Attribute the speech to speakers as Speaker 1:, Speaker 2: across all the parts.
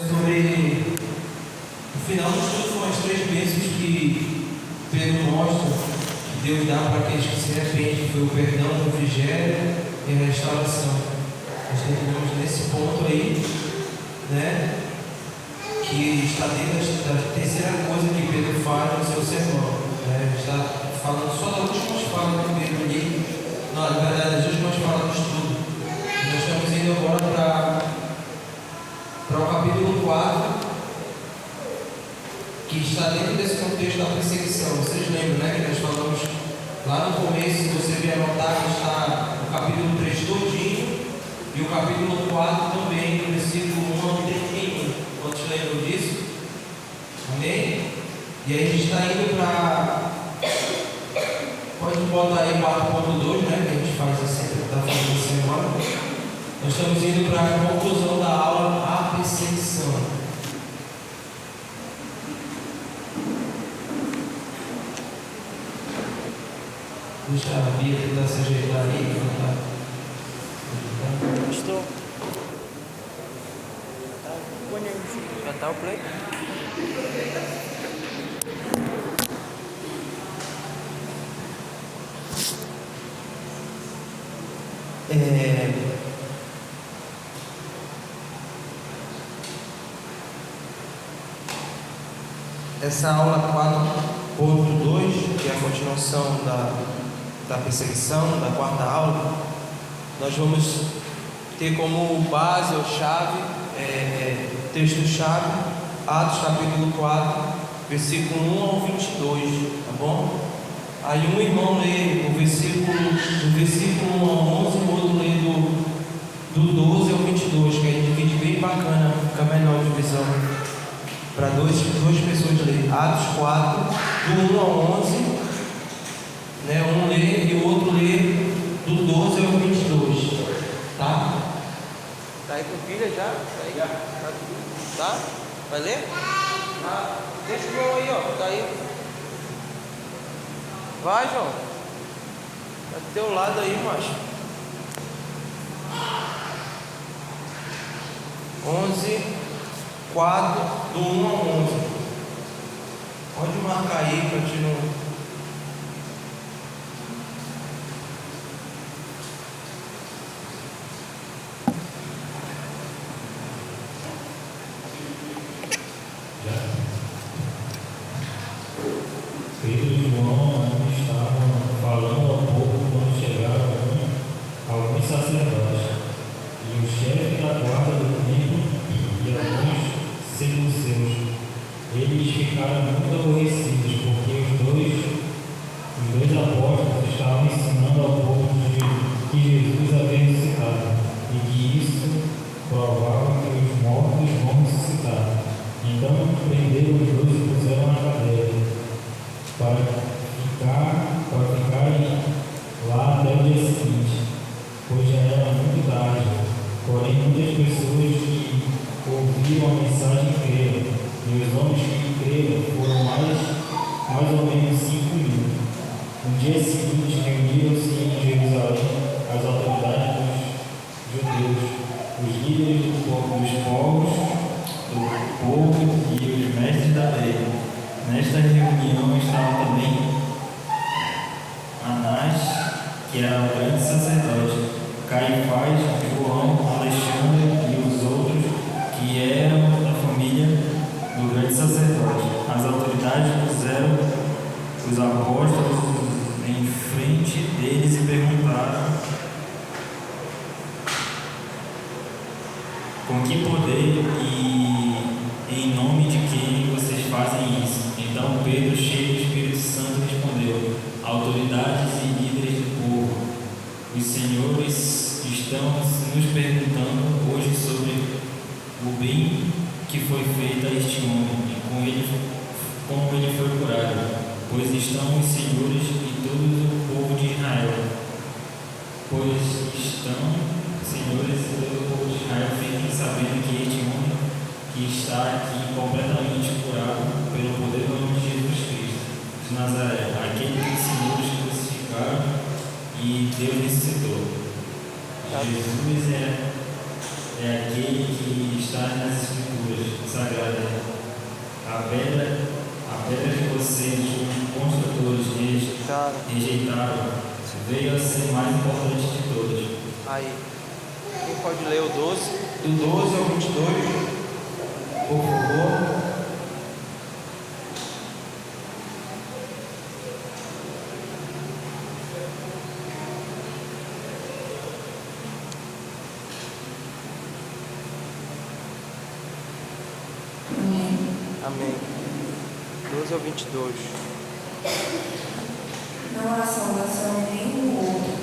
Speaker 1: sobre o final do estudo. Foram as 3 bênçãos que Pedro mostra que Deus dá para aqueles que se arrependem, foi o perdão, o refrigério e a restauração. Nós terminamos nesse ponto aí, né, que está dentro da terceira coisa que Pedro fala no seu sermão, né? Está falando só das últimas falas de Pedro ali, não, na verdade, das últimas falas do estudo. Nós estamos indo agora para o capítulo 4, que está dentro desse contexto da perseguição. Vocês lembram, né, que nós falamos lá no começo, se você vier anotar, que está o capítulo 3 todinho e o capítulo 4 também, no versículo 1 ao 31. Quantos lembram disso? Amém? E aí a gente está indo para... Pode botar aí 4.2, né, que a gente faz assim, está fazendo semana. Nós estamos indo para a conclusão da aula, a perseguição. Deixa a Bia tentar se ajeitar aí,
Speaker 2: Estou. Já está o play?
Speaker 1: Essa aula 4.2, que é a continuação da perseguição, da quarta aula, nós vamos ter como base ou chave, texto-chave, Atos capítulo 4, versículo 1 ao 22, tá bom? Aí um irmão lê do versículo 1 ao 11, o outro lê do 12 ao 22, que aí divide bem bacana, fica melhor a divisão, para duas pessoas lerem. Atos 4, do 1 ao 11, né? Um lê e o outro lê do 12 ao 22, tá?
Speaker 2: Tá aí com pilha já? Tá? Vai ler? Deixa o João aí, ó. Tá aí. Vai, João. Tá do teu lado aí, macho.
Speaker 1: 11, 4, do 1 ao 11. Pode marcar aí para te não...
Speaker 3: Pedro e João estavam falando ao povo quando chegaram alguns sacerdotes e o chefe da guarda do templo e alguns saduceus. Eles ficaram muito aborrecidos porque os dois apóstolos estavam ensinando ao povo que Jesus havia ressuscitado e que isso provava que os mortos vão ressuscitar. Então prenderam os dois e puseram na cadeia para ficarem lá até o dia seguinte, pois já era muito tarde. Porém, muitas pessoas que ouviram a mensagem creram, e os homens que creram foram mais ou menos 5.000. No dia seguinte, reuniram-se em Jerusalém as autoridades dos judeus, os líderes dos povo e os mestres da lei. Nesta reunião estavam também Anás, que era o grande sacerdote, Caifás, João, Alexandre e os outros que eram da família do grande sacerdote. As autoridades puseram os apóstolos em frente deles e perguntaram: com que poder e em nome de quem vocês fazem isso? Então Pedro, cheio do Espírito Santo, respondeu: autoridades e líderes do povo, os senhores estão nos perguntando hoje sobre o bem que foi feito a este homem e como ele foi curado, pois estão os senhores e todo o povo de Israel. Fiquem sabendo que este homem que está aqui completamente curado pelo poder do nome de Jesus Cristo de Nazaré, aquele que os senhores crucificaram e Deus ressuscitou. Jesus é aquele que está nas Escrituras, conhecidos como construtores rejeitaram, veio a ser mais importante de todos.
Speaker 2: Aí. Quem pode ler o 12?
Speaker 1: Do 12 ao 22, por favor.
Speaker 2: Amém. 12 ao 22.
Speaker 4: Não há salvação em nenhum outro,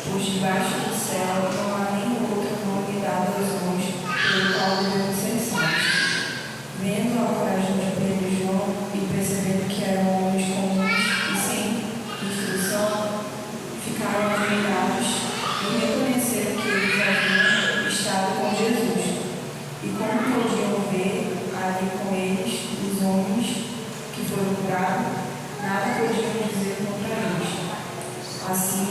Speaker 4: pois debaixo do céu não há nenhum outro nome dado aos homens pelo qual devemos ser salvos. Vendo a coragem de Pedro e João e percebendo que eram homens comuns e sem instrução, ficaram admirados e reconheceram que eles haviam estado com Jesus. E como podiam ver ali com eles os homens que foram curados, nada podiam dizer contra eles. Assim,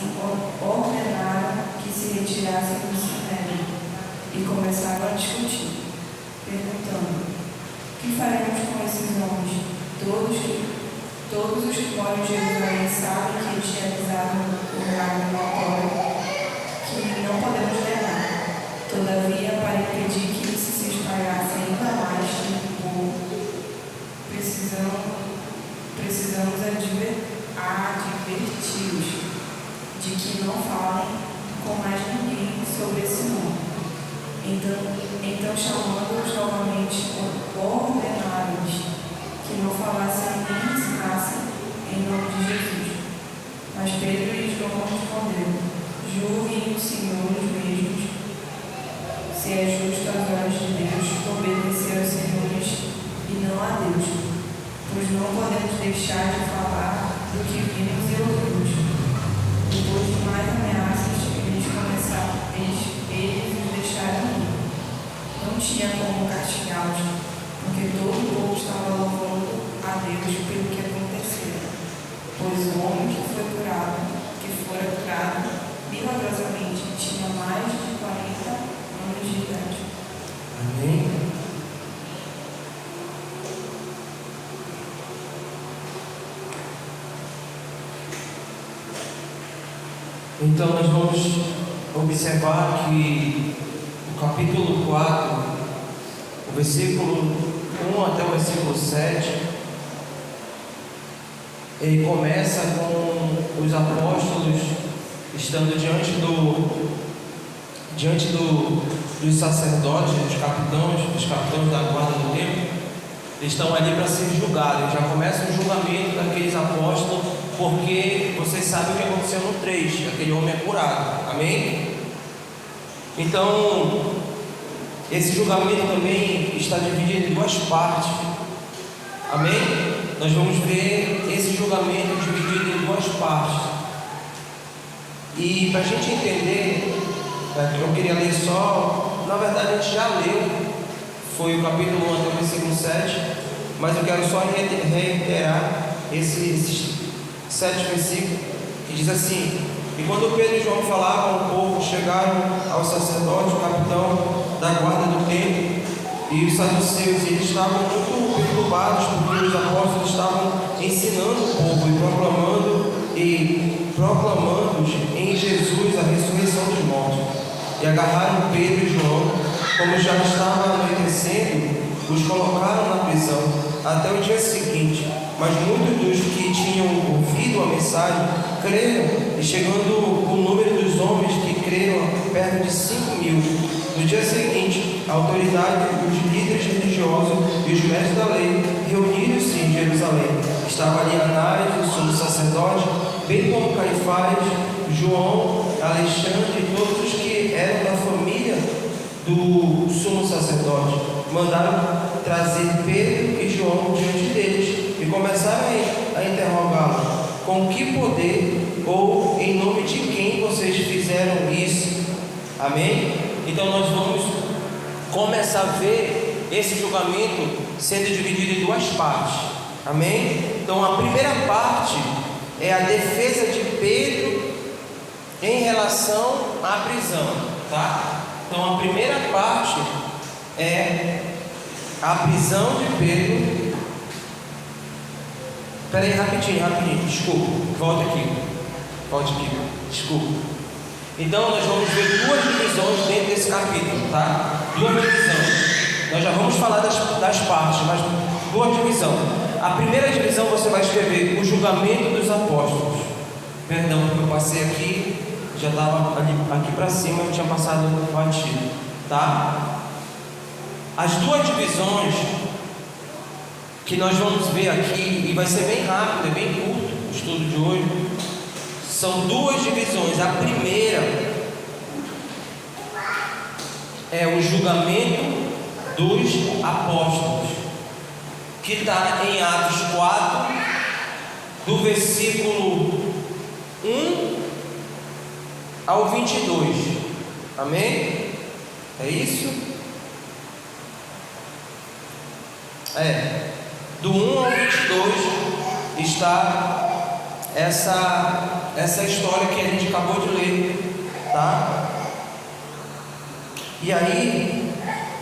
Speaker 4: ordenaram que se retirassem do sinédrio e começaram a discutir, perguntando: que faremos com esses homens? Todos os que moram em Jerusalém sabem que ele tinha avisado o lugar notório que não podemos negar. Todavia, para impedir que isso se espalhasse ainda mais entre o povo, precisamos adverti-los de que não falem com mais ninguém sobre esse nome. Então chamando-os novamente, ordenaram-lhes que não falassem nem ensinassem em nome de Jesus. Mas Pedro e João responderam: julguem o Senhor os mesmos, se é justo às ordens de Deus obedecer aos senhores e não a Deus, pois não podemos deixar de falar do que vimos e ouvimos. Depois de mais ameaças, eles os deixaram ir. Não tinha como castigá-los, porque todo o povo estava louvando a Deus pelo que acontecera. Pois o homem que fora curado milagrosamente, tinha mais de 40 anos de idade.
Speaker 1: Amém? Então nós vamos observar que o capítulo 4, o versículo 1 até o versículo 7, ele começa com os apóstolos estando diante dos sacerdotes, dos capitães da guarda do templo. Eles estão ali para ser julgados. Já começa o julgamento daqueles apóstolos, porque vocês sabem o que aconteceu no 3, aquele homem é curado. Amém? Então, esse julgamento também está dividido em duas partes. Amém? Nós vamos ver esse julgamento dividido em duas partes. E para a gente entender, eu queria ler só, na verdade a gente já leu, foi o capítulo 1 até o versículo 7, mas eu quero só reiterar esses 7 versículos, que diz assim: e quando Pedro e João falavam ao povo, chegaram ao sacerdote, o capitão da guarda do templo, e os saduceus, e eles estavam muito perturbados, porque os apóstolos estavam ensinando o povo e proclamando em Jesus a ressurreição dos mortos. E agarraram Pedro e João, como já estava anoitecendo, os colocaram na prisão até o dia seguinte. Mas muitos dos que tinham ouvido a mensagem creram, e chegando o número dos homens que creram perto de 5.000. No dia seguinte, a autoridade, os líderes religiosos e os mestres da lei reuniram-se em Jerusalém. Estava ali Anás, o sumo sacerdote, bem como Caifás, João, Alexandre e todos os que eram da família do sumo sacerdote. Mandaram trazer Pedro e João diante deles e começaram a interrogá-los: com que poder ou em nome de quem vocês fizeram isso? Amém? Então nós vamos começar a ver esse julgamento sendo dividido em duas partes. Amém? Então a primeira parte é a defesa de Pedro em relação à prisão, tá? Então a primeira parte é a prisão de Pedro Espera aí, rapidinho, desculpa, volte aqui, desculpa. Então nós vamos ver duas divisões dentro desse capítulo, tá? Duas divisões. Nós já vamos falar das partes, mas duas divisões. A primeira divisão você vai escrever o julgamento dos apóstolos. Perdão, porque eu passei aqui, já estava aqui para cima, eu tinha passado batido, tá? As duas divisões que nós vamos ver aqui, e vai ser bem rápido, é bem curto o estudo de hoje, são duas divisões. A primeira é o julgamento dos apóstolos, que está em Atos 4, do versículo 1 ao 22. Amém? É isso? Do 1 ao 22 está essa história que a gente acabou de ler, tá? E aí,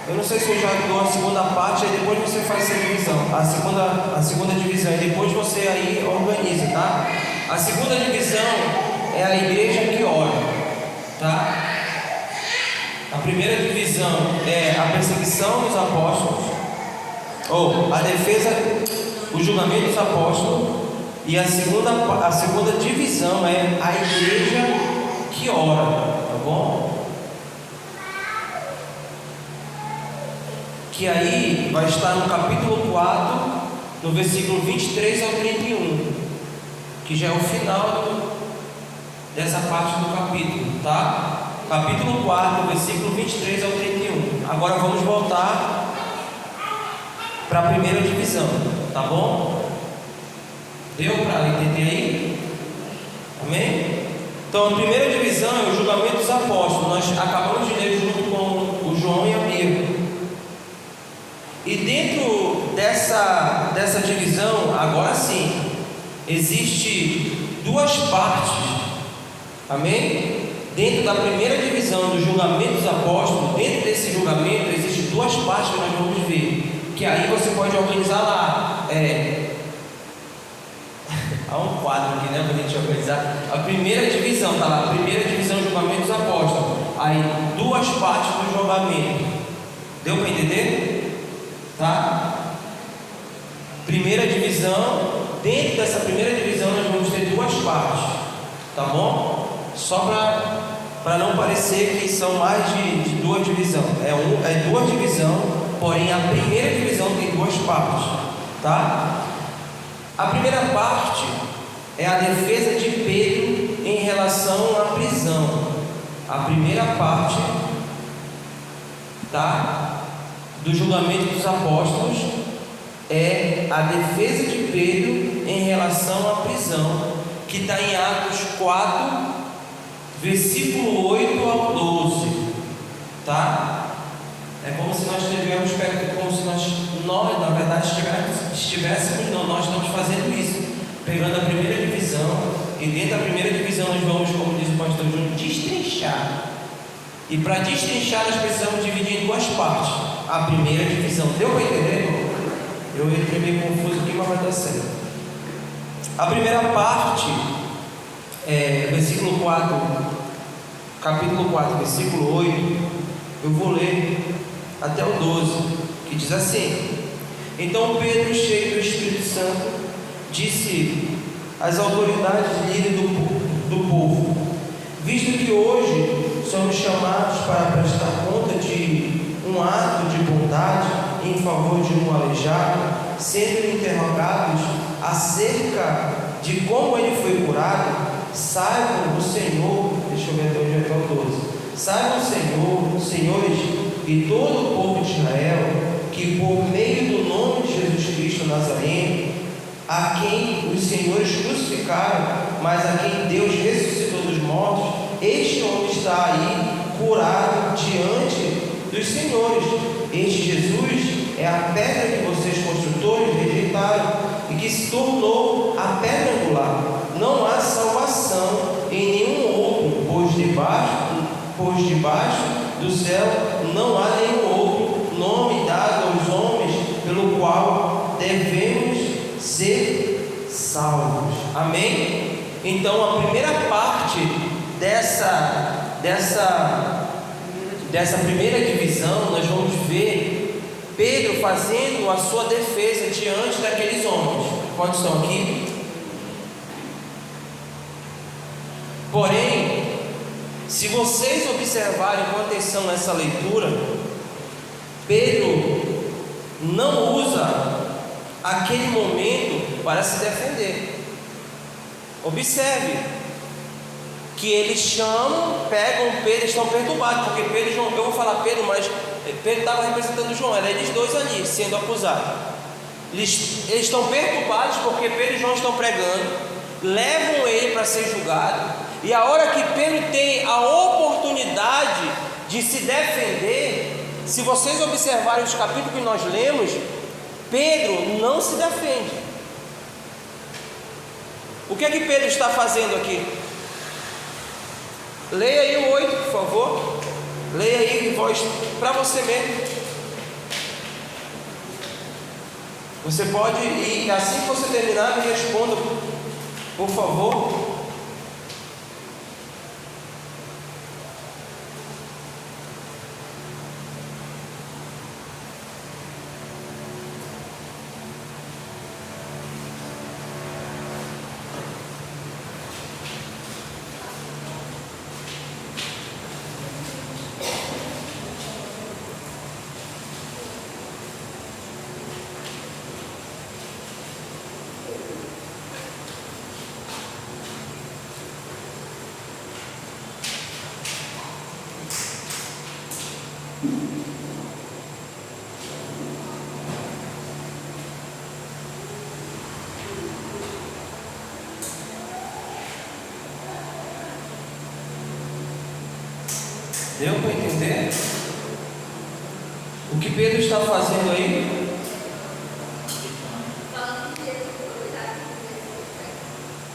Speaker 1: eu não sei se eu já dou a segunda parte, aí depois você faz essa divisão, a segunda divisão, e depois você aí organiza, tá? A segunda divisão é a igreja que ora, tá? A primeira divisão é a perseguição dos apóstolos, ou a defesa, o julgamento dos apóstolos, e a segunda divisão é a igreja que ora, tá bom? Que aí vai estar no capítulo 4, no versículo 23 ao 31, que já é o final dessa parte do capítulo, tá? Capítulo 4, versículo 23 ao 31. Agora vamos voltar para a primeira divisão, tá bom? Deu para entender aí? Amém? Então a primeira divisão é o julgamento dos apóstolos. Nós acabamos de ler junto com o João e a Bia. E dentro dessa divisão, agora sim, existe duas partes. Amém? Dentro da primeira divisão do julgamento dos apóstolos, dentro desse julgamento existem duas partes que nós vamos ver. Que aí você pode organizar lá. Há um quadro aqui, né, para a gente organizar. A primeira divisão, está lá. A primeira divisão, julgamento dos apóstolos. Aí, duas partes do julgamento. Deu para entender? Tá? Primeira divisão. Dentro dessa primeira divisão, nós vamos ter duas partes. Tá bom? Só para não parecer que são mais de duas divisões. É duas divisões, porém a primeira divisão tem duas partes. Tá? A primeira parte é a defesa de Pedro em relação à prisão. A primeira parte, tá, do julgamento dos apóstolos é a defesa de Pedro em relação à prisão, que está em Atos 4, versículo 8 ao 12. Tá? É como se nós estivéssemos como se nós na verdade estivéssemos, não, nós estamos fazendo isso, pegando a primeira divisão, e dentro da primeira divisão nós vamos, como diz o pastor Júnior, destrinchar. E para destrinchar nós precisamos dividir em duas partes. A primeira divisão, deu para entender? Eu entrei meio confuso aqui, mas vai dar certo. A primeira parte, versículo 4, capítulo 4, versículo 8, eu vou ler até o 12, que diz assim: Então Pedro, cheio do Espírito Santo, disse às autoridades líderes do povo: Visto que hoje somos chamados para prestar conta de um ato de bondade em favor de um aleijado, sendo interrogados acerca de como ele foi curado, saibam o Senhor, deixa eu ver até onde é o 12, saibam o Senhor, senhores, e todo o povo de Israel, que por meio do nome de Jesus Cristo Nazareno, a quem os senhores crucificaram, mas a quem Deus ressuscitou dos mortos, este homem está aí curado diante dos senhores. Este Jesus é a pedra que vocês construtores rejeitaram e que se tornou a pedra angular. Não há salvação em nenhum outro, pois debaixo do céu não há nenhum outro nome dado aos homens pelo qual devemos ser salvos. Amém? Então a primeira parte dessa primeira divisão, nós vamos ver Pedro fazendo a sua defesa diante daqueles homens. Quantos estão aqui? Porém, se vocês observarem com atenção nessa leitura, Pedro não usa aquele momento para se defender. Observe que eles chamam, pegam Pedro, estão perturbados, porque Pedro e João, eu vou falar Pedro, mas Pedro estava representando João, eram eles dois ali sendo acusados. Eles estão perturbados porque Pedro e João estão pregando, levam ele para ser julgado. E a hora que Pedro tem a oportunidade de se defender, se vocês observarem os capítulos que nós lemos, Pedro não se defende. O que é que Pedro está fazendo aqui? Leia aí o 8, por favor. Leia aí em voz para você mesmo. Você pode ir, assim que você terminar, me responda, por favor. Deu para entender o que Pedro está fazendo aí?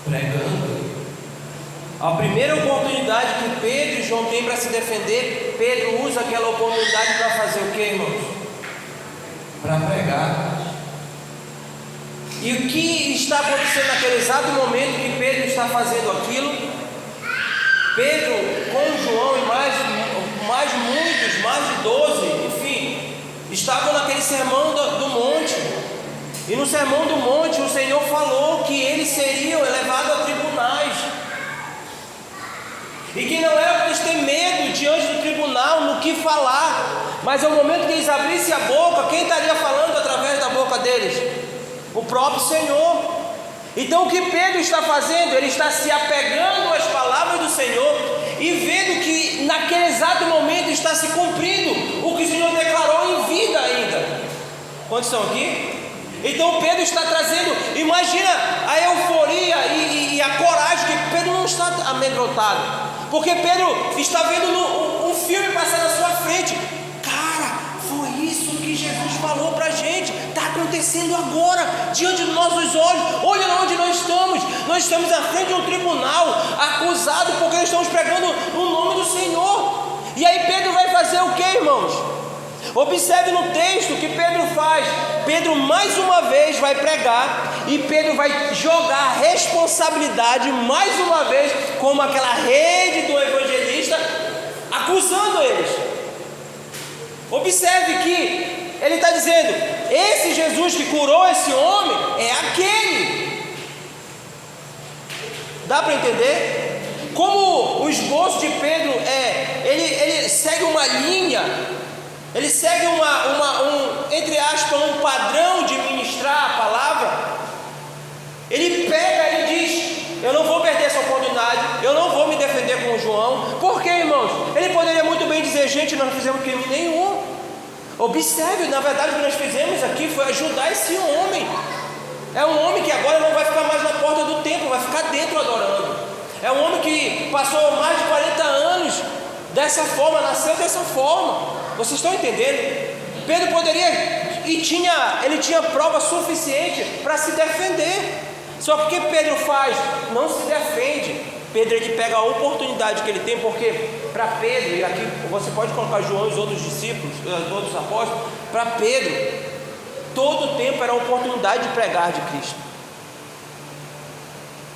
Speaker 1: Pregando. A primeira oportunidade que Pedro e João têm para se defender, Pedro usa aquela oportunidade para fazer o que, irmãos? Para pregar. E o que está acontecendo naquele exato momento que Pedro está fazendo aquilo? Pedro com João e mais muitos, mais de 12, enfim, estavam naquele sermão do monte. E no sermão do monte o Senhor falou que eles seriam levados a tribunais. E que não era para eles terem medo diante do tribunal no que falar, mas ao momento que eles abrissem a boca, quem estaria falando através da boca deles? O próprio Senhor. Então o que Pedro está fazendo? Ele está se apegando às palavras do Senhor e vendo que naquele exato momento está se cumprindo o que o Senhor declarou em vida ainda. Quantos estão aqui? Então Pedro está trazendo, imagina a euforia e a coragem, que Pedro não está amedrontado, porque Pedro está vendo um filme passar na sua frente. Cara, foi isso que Jesus falou para a gente, está acontecendo agora, diante dos nossos olhos. Olha onde nós estamos à frente de um tribunal, acusado porque nós estamos pregando no nome do Senhor. E aí Pedro vai fazer o que, irmãos? Observe no texto o que Pedro faz. Pedro mais uma vez vai pregar, e Pedro vai jogar a responsabilidade mais uma vez, como aquela rede do evangelista, acusando eles. Observe que ele está dizendo: esse Jesus que curou esse homem é aquele. Dá para entender? Como o esboço de Pedro ele segue uma linha, ele segue entre aspas, um padrão de ministrar a palavra. Ele pega e diz: eu não vou perder essa oportunidade, eu não vou me defender com o João. Por quê, irmãos? Ele poderia muito bem dizer: gente, nós não fizemos crime nenhum. Observe, na verdade o que nós fizemos aqui foi ajudar esse homem. É um homem que agora não vai ficar mais na porta do templo, vai ficar dentro adorando. É um homem que passou mais de 40 anos dessa forma, nasceu dessa forma. Vocês estão entendendo? Pedro poderia, ele tinha prova suficiente para se defender. Só que o que Pedro faz? Não se defende. Pedro, ele pega a oportunidade que ele tem, porque para Pedro, e aqui você pode colocar João e os outros discípulos, os outros apóstolos, para Pedro, todo o tempo era a oportunidade de pregar de Cristo.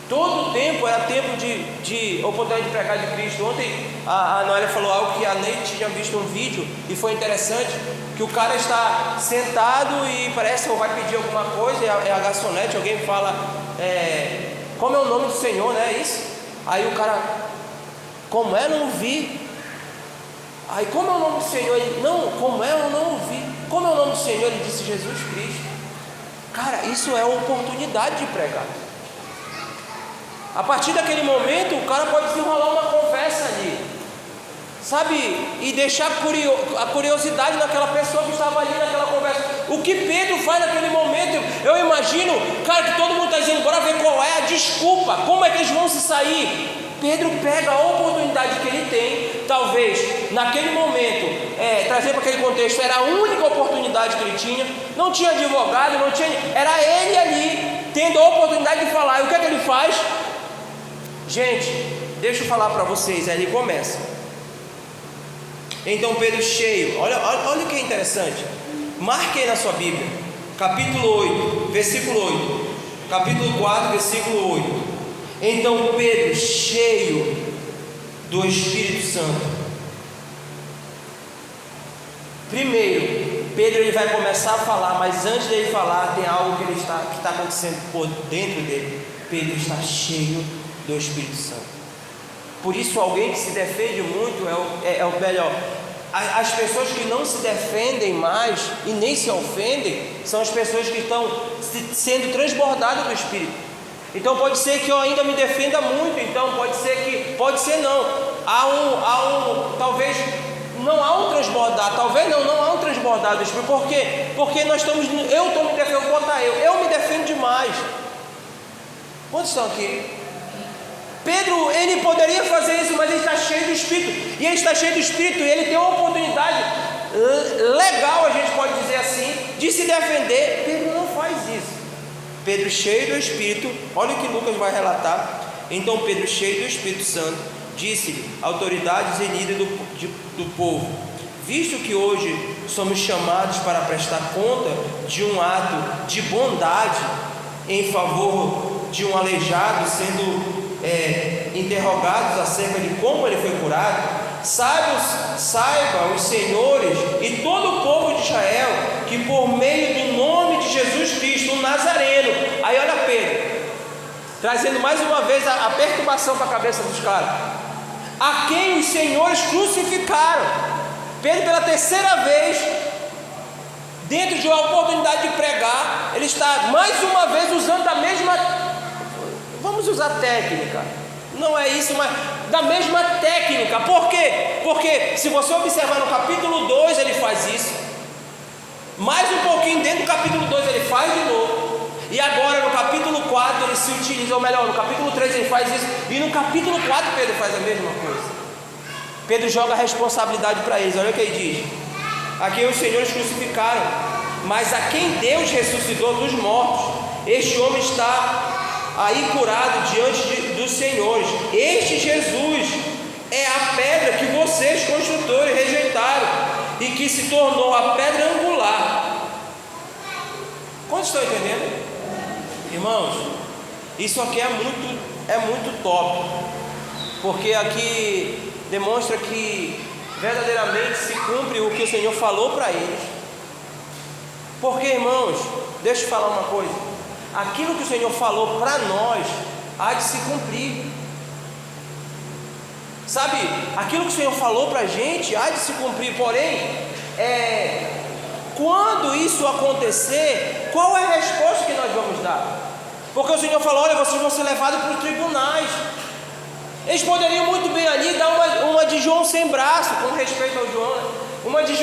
Speaker 2: Todo tempo era tempo de oportunidade de pregar de Cristo. Ontem a Noélia falou algo que a Neide tinha visto um vídeo e foi interessante, que o cara está sentado e parece que vai pedir alguma coisa, é a garçonete, alguém fala, como é o nome do Senhor, né? Isso. Aí o cara, como é? Não ouvi. Aí, como é o nome do Senhor? Ele, não, como é? Eu não ouvi. Como é o nome do Senhor? Ele disse Jesus Cristo. Cara, isso é oportunidade de pregar. A partir daquele momento, o cara pode desenrolar uma conversa ali, sabe? E deixar a curiosidade naquela pessoa que estava ali naquela conversa. O que Pedro faz naquele momento? Eu imagino, cara, que todo mundo está dizendo, bora ver qual é a desculpa, como é que eles vão se sair. Pedro pega a oportunidade que ele tem, talvez naquele momento, trazer para aquele contexto, era a única oportunidade que ele tinha, não tinha advogado, não tinha, era ele ali, tendo a oportunidade de falar. E o que é que ele faz? Gente, deixa eu falar para vocês, aí ele começa. Então Pedro cheio, olha o que é interessante, marque aí na sua Bíblia, capítulo 8, versículo 8, capítulo 4, versículo 8. Então Pedro cheio do Espírito Santo. Primeiro, Pedro ele vai começar a falar, mas antes dele falar, tem algo que está acontecendo por dentro dele. Pedro está cheio do Espírito Santo. Por isso, alguém que se defende muito é o melhor. As pessoas que não se defendem mais e nem se ofendem são as pessoas que estão sendo transbordadas do Espírito. Então pode ser que eu ainda me defenda muito, então pode ser não. Talvez não há um transbordar, talvez não há um transbordar do Espírito. Por quê? Porque eu estou me defendendo, eu me defendo demais. Quantos estão aqui? Pedro, ele poderia fazer isso, mas ele está cheio do Espírito, e ele está cheio do Espírito, e ele tem uma oportunidade legal, a gente pode dizer assim, de se defender. Pedro não faz isso. Pedro cheio do Espírito, olha o que Lucas vai relatar. Então Pedro cheio do Espírito Santo, disse-lhe, autoridades e líderes do povo, visto que hoje somos chamados para prestar conta de um ato de bondade em favor de um aleijado, sendo interrogados acerca de como ele foi curado, saibam os senhores e todo o povo de Israel que por meio do nome de Jesus Cristo, o Nazareno. Aí olha Pedro, trazendo mais uma vez a perturbação para a cabeça dos caras, a quem os senhores crucificaram. Pedro, pela terceira vez, dentro de uma oportunidade de pregar, ele está mais uma vez usando a mesma, vamos usar técnica, não é isso, mas da mesma técnica. Por quê? Porque se você observar no capítulo 2 ele faz isso, mais um pouquinho dentro do capítulo 2 ele faz de novo, e agora no capítulo 4 ele se utiliza, ou melhor, no capítulo 3 ele faz isso, e no capítulo 4 Pedro faz a mesma coisa. Pedro joga a responsabilidade para eles. Olha o que ele diz: a quem os senhores crucificaram, mas a quem Deus ressuscitou dos mortos, este homem está aí curado diante dos senhores. Este Jesus é a pedra que vocês construtores rejeitaram e que se tornou a pedra angular. Quantos estão entendendo? Irmãos, isso aqui é muito top, porque aqui demonstra que verdadeiramente se cumpre o que o Senhor falou para eles. Porque, irmãos, deixa eu falar uma coisa, aquilo que o Senhor falou para nós há de se cumprir. Sabe, aquilo que o Senhor falou para a gente há de se cumprir. Porém, quando isso acontecer, qual é a resposta que nós vamos dar? Porque o Senhor falou: olha, vocês vão ser levados para os tribunais. Eles poderiam muito bem ali dar uma de João sem braço, com respeito ao João, né? Uma de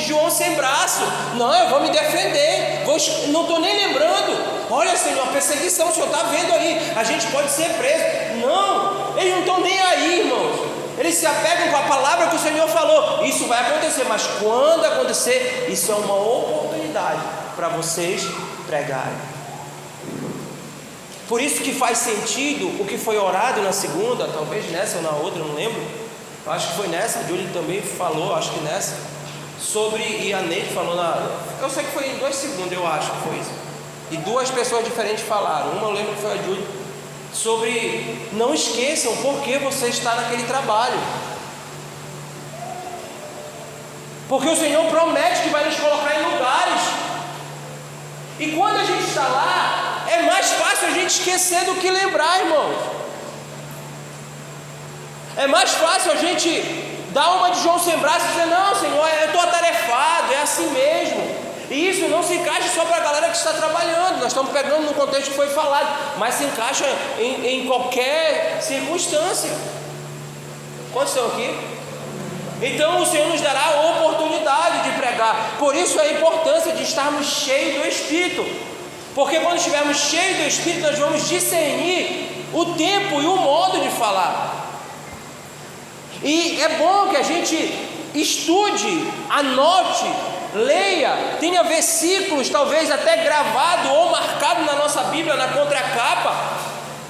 Speaker 2: João sem braço. Não, eu vou me defender, não estou nem lembrando. Olha, Senhor, a perseguição, o Senhor está vendo aí, a gente pode ser preso. Não, eles não estão nem aí, irmãos. Eles se apegam com a palavra que o Senhor falou. Isso vai acontecer, mas quando acontecer, isso é uma oportunidade para vocês pregarem. Por isso que faz sentido o que foi orado na segunda, talvez nessa ou na outra, não lembro. Eu acho que foi nessa, a Júlia também falou, acho que nessa, sobre, e a Neide falou eu sei que foi em 2 segundos, eu acho que foi isso. E 2 pessoas diferentes falaram. Uma eu lembro que foi a Júlia, sobre não esqueçam por que você está naquele trabalho. Porque o Senhor promete que vai nos colocar em lugares. E quando a gente está lá, é mais fácil a gente esquecer do que lembrar, irmãos. É mais fácil a gente dar uma de João sem braço e dizer: não, Senhor, eu estou atarefado, é assim mesmo. E isso não se encaixa só para a galera que está trabalhando. Nós estamos pegando no contexto que foi falado, mas se encaixa em qualquer circunstância. Quantos estão aqui? Então o Senhor nos dará a oportunidade de pregar. Por isso a importância de estarmos cheios do Espírito. Porque quando estivermos cheios do Espírito, nós vamos discernir o tempo e o modo de falar. E é bom que a gente estude, anote, leia, tenha versículos talvez até gravado ou marcado na nossa Bíblia, na contracapa,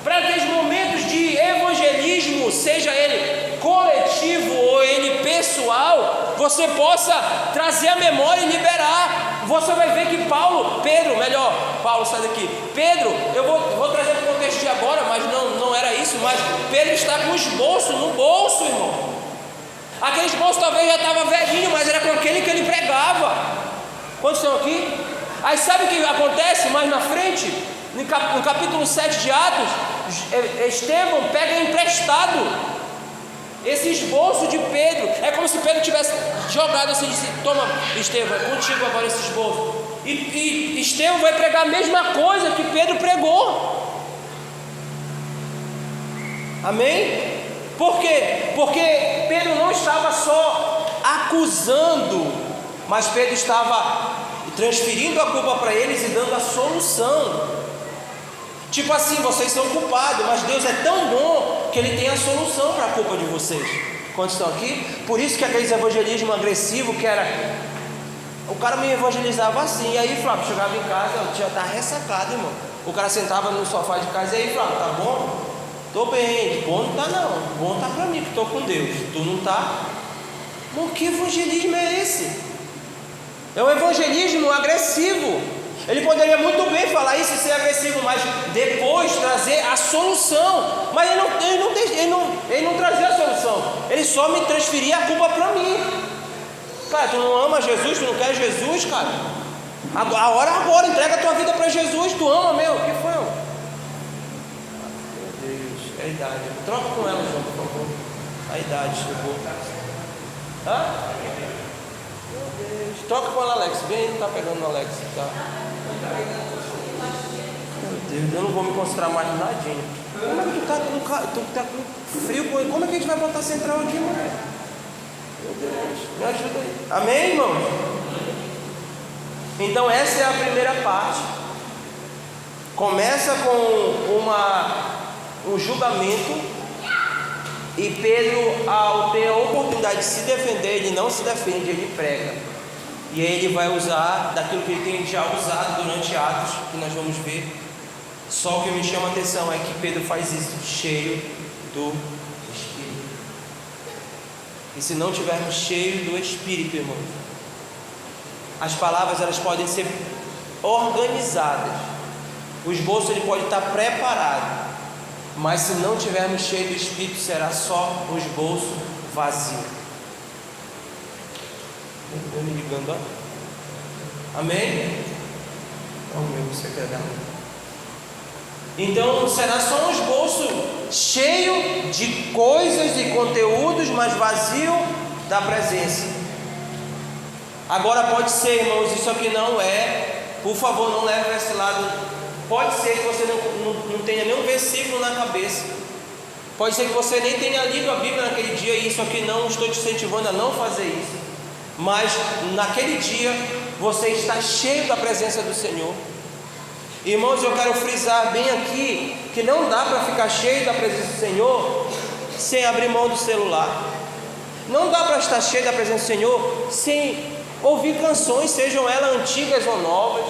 Speaker 2: para ter momentos de evangelismo, seja ele coletivo ou ele pessoal, você possa trazer a memória e liberar. Você vai ver que Paulo sai daqui. Pedro, eu vou trazer para o contexto de agora, mas não era isso, mas Pedro está com os bolsos no bolso, irmão. Aqueles bolsos talvez já estava velhinho, mas era com aquele que ele pregava. Quantos estão aqui? Aí sabe o que acontece mais na frente? No capítulo 7 de Atos, Estevão pega emprestado esses bolsos de Pedro. É como se Pedro tivesse jogado assim, disse: toma, Estevão, é contigo agora esses bolsos. E Estevão vai pregar a mesma coisa que Pedro pregou. Amém? Por quê? Porque Pedro não estava só acusando, mas Pedro estava transferindo a culpa para eles e dando a solução. Tipo assim, vocês são culpados, mas Deus é tão bom que Ele tem a solução para a culpa de vocês. Quantos estão aqui? Por isso que aqueles evangelismo agressivo que era... O cara me evangelizava assim, e aí Flávio, chegava em casa, eu tinha estar ressacado, irmão. O cara sentava no sofá de casa, e aí Flávio, tá bom? Tô bem, bom não tá não, bom tá para mim, que tô com Deus. Tu não tá? Irmão, que evangelismo é esse? É um evangelismo agressivo. Ele poderia muito bem falar isso e ser agressivo, mas depois trazer a solução. Mas ele não trazia a solução. Ele só me transferia a culpa para mim. Cara, tu não ama Jesus? Tu não quer Jesus, cara? A hora agora, entrega a tua vida para Jesus. Tu ama, meu? O que foi? Meu Deus, é a idade. Troca com ela, João, por favor. A idade chegou. Hã? Meu Deus. Troca com ela, Alex. Vem aí, tá pegando no Alex, tá? Meu Deus, eu não vou me concentrar mais no nadinho. Como é que tu tá com frio? Como é que a gente vai botar central aqui, mulher? Meu Deus, me ajuda aí. Amém, irmão? Então essa é a primeira parte. Começa com um julgamento. E Pedro, ao ter a oportunidade de se defender, ele não se defende, ele prega. E aí ele vai usar daquilo que ele tem já usado durante Atos, que nós vamos ver. Só o que me chama a atenção é que Pedro faz isso cheio do Espírito. E se não tivermos cheio do Espírito, irmãos, as palavras elas podem ser organizadas. O esboço ele pode estar preparado, mas se não tivermos cheio do Espírito, será só um esboço vazio. Estou me ligando, ó. Amém? Oh, meu, isso é legal. Então será só um esboço cheio de coisas e conteúdos, mas vazio da presença. Agora pode ser, irmãos, isso aqui não é, por favor, não leve para esse lado. Pode ser que você não tenha nenhum versículo na cabeça. Pode ser que você nem tenha lido a Bíblia naquele dia, e isso aqui não estou te incentivando a não fazer isso. Mas naquele dia você está cheio da presença do Senhor. Irmãos, eu quero frisar bem aqui que não dá para ficar cheio da presença do Senhor sem abrir mão do celular. Não dá para estar cheio da presença do Senhor sem ouvir canções, sejam elas antigas ou novas.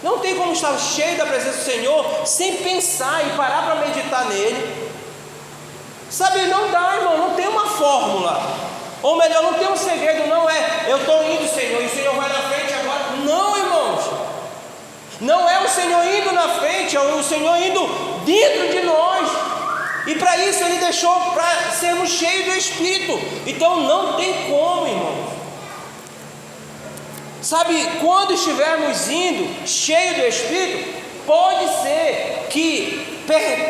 Speaker 2: Não tem como estar cheio da presença do Senhor sem pensar e parar para meditar nele. Sabe, não dá, irmão, não tem uma fórmula. Ou melhor, não tem um segredo, não é eu estou indo, Senhor, e o Senhor vai na frente agora. Não, irmãos. Não é o Senhor indo na frente, é o Senhor indo dentro de nós. E para isso Ele deixou para sermos cheios do Espírito. Então não tem como, irmãos. Sabe, quando estivermos indo cheio do Espírito, pode ser que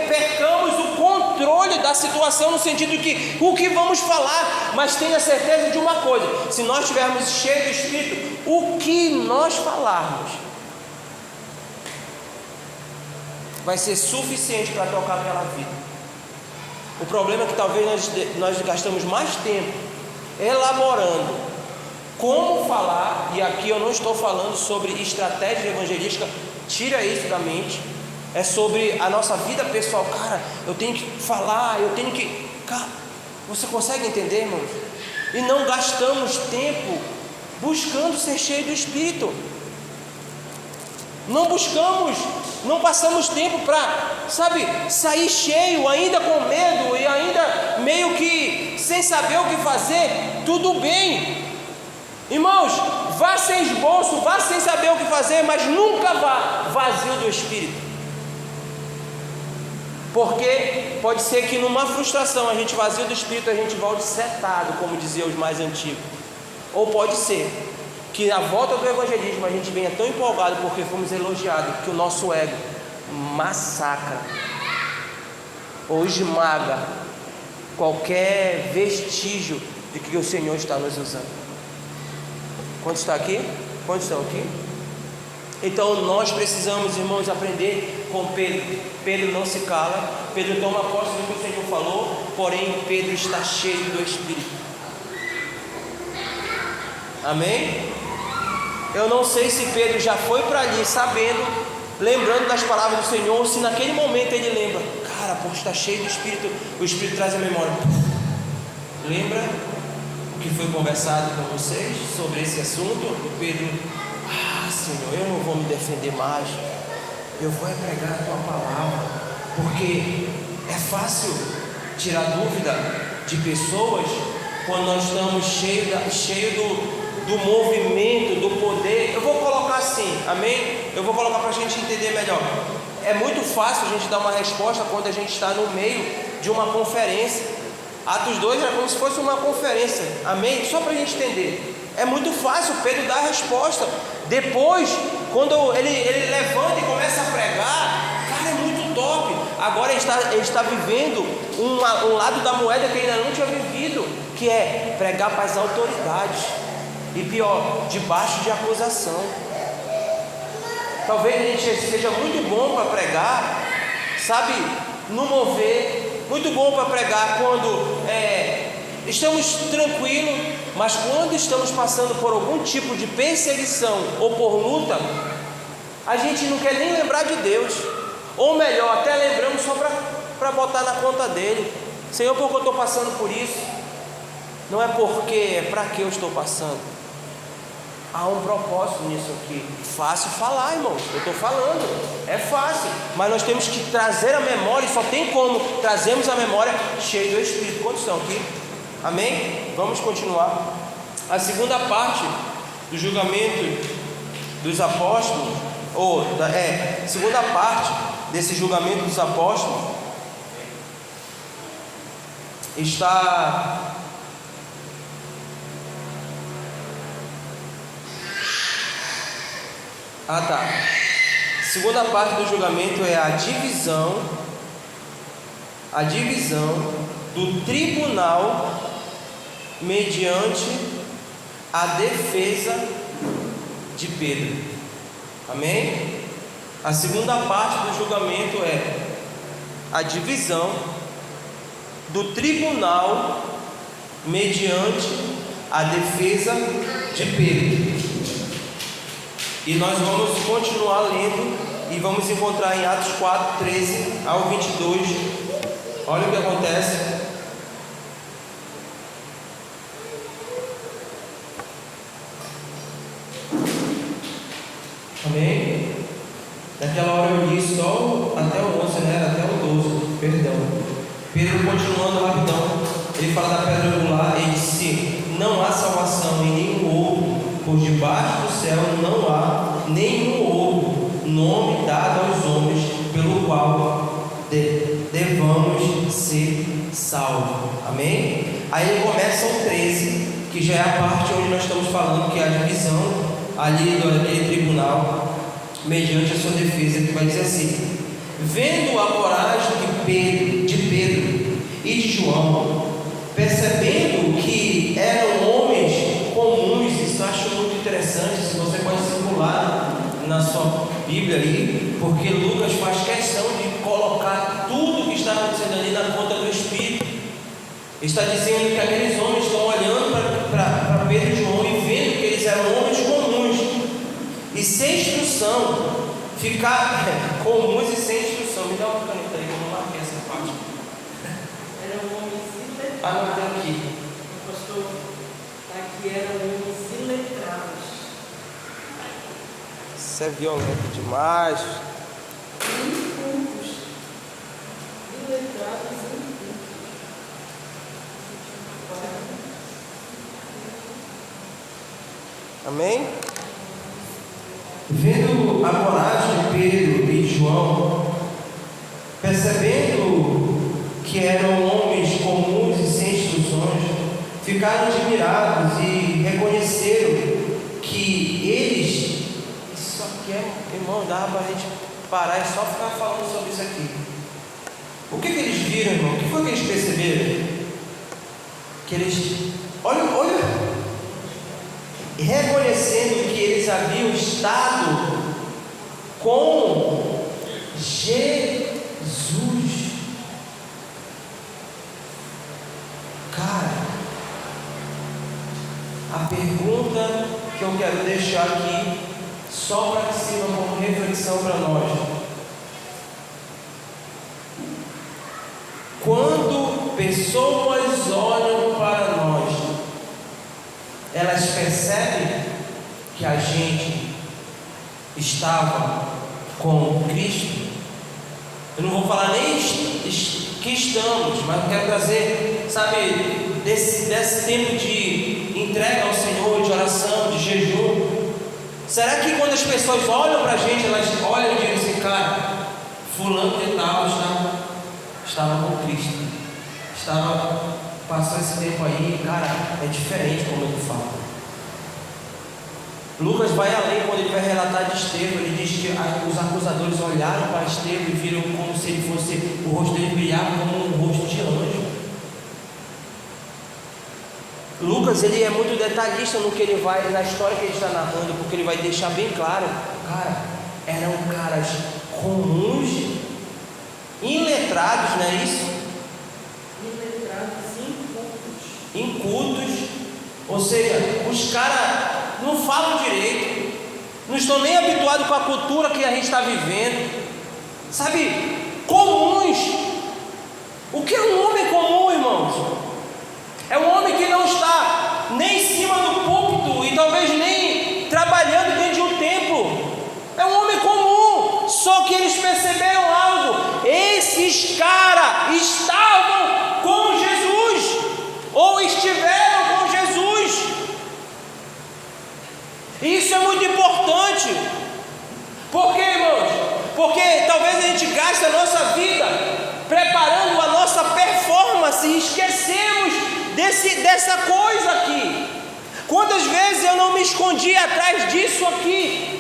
Speaker 2: percamos o controle da situação, no sentido de que o que vamos falar, mas tenha certeza de uma coisa: se nós estivermos cheios do Espírito, o que nós falarmos vai ser suficiente para tocar aquela vida. O problema é que talvez nós gastamos mais tempo elaborando como falar, e aqui eu não estou falando sobre estratégia evangelística, tira isso da mente, é sobre a nossa vida pessoal. Cara, eu tenho que falar, eu tenho que... Cara, você consegue entender, irmãos? E não gastamos tempo buscando ser cheio do Espírito. Não passamos tempo para, sabe, sair cheio, ainda com medo e ainda meio que sem saber o que fazer. Tudo bem, irmãos, vá sem esboço, vá sem saber o que fazer, mas nunca vá vazio do Espírito. Porque pode ser que numa frustração, a gente vazio do Espírito, a gente volte setado, como diziam os mais antigos. Ou pode ser que na volta do evangelismo a gente venha tão empolgado porque fomos elogiados, que o nosso ego massacra ou esmaga qualquer vestígio de que o Senhor está nos usando. Quantos estão aqui? Quantos estão aqui? Então nós precisamos, irmãos, aprender com Pedro. Pedro não se cala, Pedro toma posse do que o Senhor falou, porém Pedro está cheio do Espírito. Amém? Eu não sei se Pedro já foi para ali sabendo, lembrando das palavras do Senhor, ou se naquele momento ele lembra: cara, poxa, está cheio do Espírito, o Espírito traz a memória. Lembra o que foi conversado com vocês sobre esse assunto? E Pedro: Senhor, eu não vou me defender mais, eu vou pregar a tua palavra, porque é fácil tirar dúvida de pessoas quando nós estamos cheios do movimento, do poder. Eu vou colocar assim, amém? Eu vou colocar para a gente entender melhor. É muito fácil a gente dar uma resposta quando a gente está no meio de uma conferência. Atos 2 era como se fosse uma conferência, amém? Só para a gente entender. É muito fácil Pedro dar a resposta. Depois, quando ele levanta e começa a pregar, cara, é muito top. Agora ele está vivendo um lado da moeda que ele ainda não tinha vivido, que é pregar para as autoridades. E pior, debaixo de acusação. Talvez a gente seja muito bom para pregar, sabe, no mover, muito bom para pregar quando estamos tranquilos, mas quando estamos passando por algum tipo de perseguição ou por luta, a gente não quer nem lembrar de Deus, ou melhor, até lembramos só para botar na conta dele. Senhor, porque eu estou passando por isso? Não é porque, é para que eu estou passando. Há um propósito nisso aqui. Fácil falar, irmãos, eu estou falando, é fácil, mas nós temos que trazer a memória, e só tem como trazermos a memória cheio do Espírito. Quantos estão aqui? Amém? Vamos continuar. A segunda parte do julgamento dos apóstolos, segunda parte desse julgamento dos apóstolos, está segunda parte do julgamento é a divisão do tribunal mediante a defesa de Pedro. Amém? A segunda parte do julgamento é a divisão do tribunal mediante a defesa de Pedro. E nós vamos continuar lendo e vamos encontrar em Atos 4, 13 ao 22. Olha o que acontece. Amém? Naquela hora eu li só até o 11, né? Até o 12, perdão. Pedro, continuando rapidão, ele fala da pedra angular. Ele disse: não há salvação em nenhum outro, por debaixo do céu não há nenhum outro nome dado Aí ele começa o 13, que já é a parte onde nós estamos falando, que é a divisão ali daquele tribunal, mediante a sua defesa, que vai dizer assim: vendo a coragem de Pedro e de João, percebendo que eram homens comuns, isso eu acho muito interessante, se você pode circular na sua Bíblia aí, porque Lucas faz questão de colocar tudo que está acontecendo ali na conta do Espírito. Ele está dizendo que aqueles homens estão olhando para Pedro e João e vendo que eles eram homens comuns e sem instrução, ficar comuns e sem instrução. Me dá uma caneta aí, eu não marquei essa parte.
Speaker 5: Eram homens iletrados.
Speaker 2: Anotei aqui.
Speaker 5: O pastor está aqui, eram homens iletrados.
Speaker 2: Isso é violento demais.
Speaker 5: Incultos. Iletrados e incultos.
Speaker 2: Amém?
Speaker 1: Vendo a coragem de Pedro e de João, percebendo que eram homens comuns e sem instruções, ficaram admirados e reconheceram que eles...
Speaker 2: Isso aqui é, irmão, dá para a gente parar e só ficar falando sobre isso aqui.
Speaker 1: O que eles viram, irmão? O que foi que eles perceberam?
Speaker 2: Que eles, olha, reconhecendo que eles haviam estado com Jesus. Cara, a pergunta que eu quero deixar aqui, só para que sirva como reflexão para nós: quando pessoas olham para nós, elas percebem que a gente estava com Cristo? Eu não vou falar nem que estamos, mas eu quero trazer, sabe, desse tempo de entrega ao Senhor, de oração, de jejum. Será que quando as pessoas olham para a gente, elas olham e dizem assim: cara, fulano de tal estava com Cristo, passou esse tempo aí, cara, é diferente como ele fala. Lucas vai além quando ele vai relatar de Estevão. Ele diz que os acusadores olharam para Estevão e viram como se ele fosse, o rosto dele brilhava como um rosto de anjo. Lucas, ele é muito detalhista no que ele vai, na história que ele está narrando, porque ele vai deixar bem claro, cara, eram caras comuns, iletrados, não é isso?
Speaker 5: Iletrados e incultos.
Speaker 2: Incultos, ou seja, os caras não falam direito, não estão nem habituados com a cultura que a gente está vivendo, sabe, comuns. O que é um homem comum, irmãos? É um homem que não está nem em cima do púlpito e talvez nem trabalhando dentro de um templo. É um homem comum, só que eles perceberam algo: esses caras estavam com Jesus, ou estiveram com Jesus. Isso é muito importante. Por quê, irmãos? Porque talvez a gente gaste a nossa vida preparando a nossa performance e esquecemos dessa coisa aqui. Quantas vezes eu não me escondi atrás disso aqui?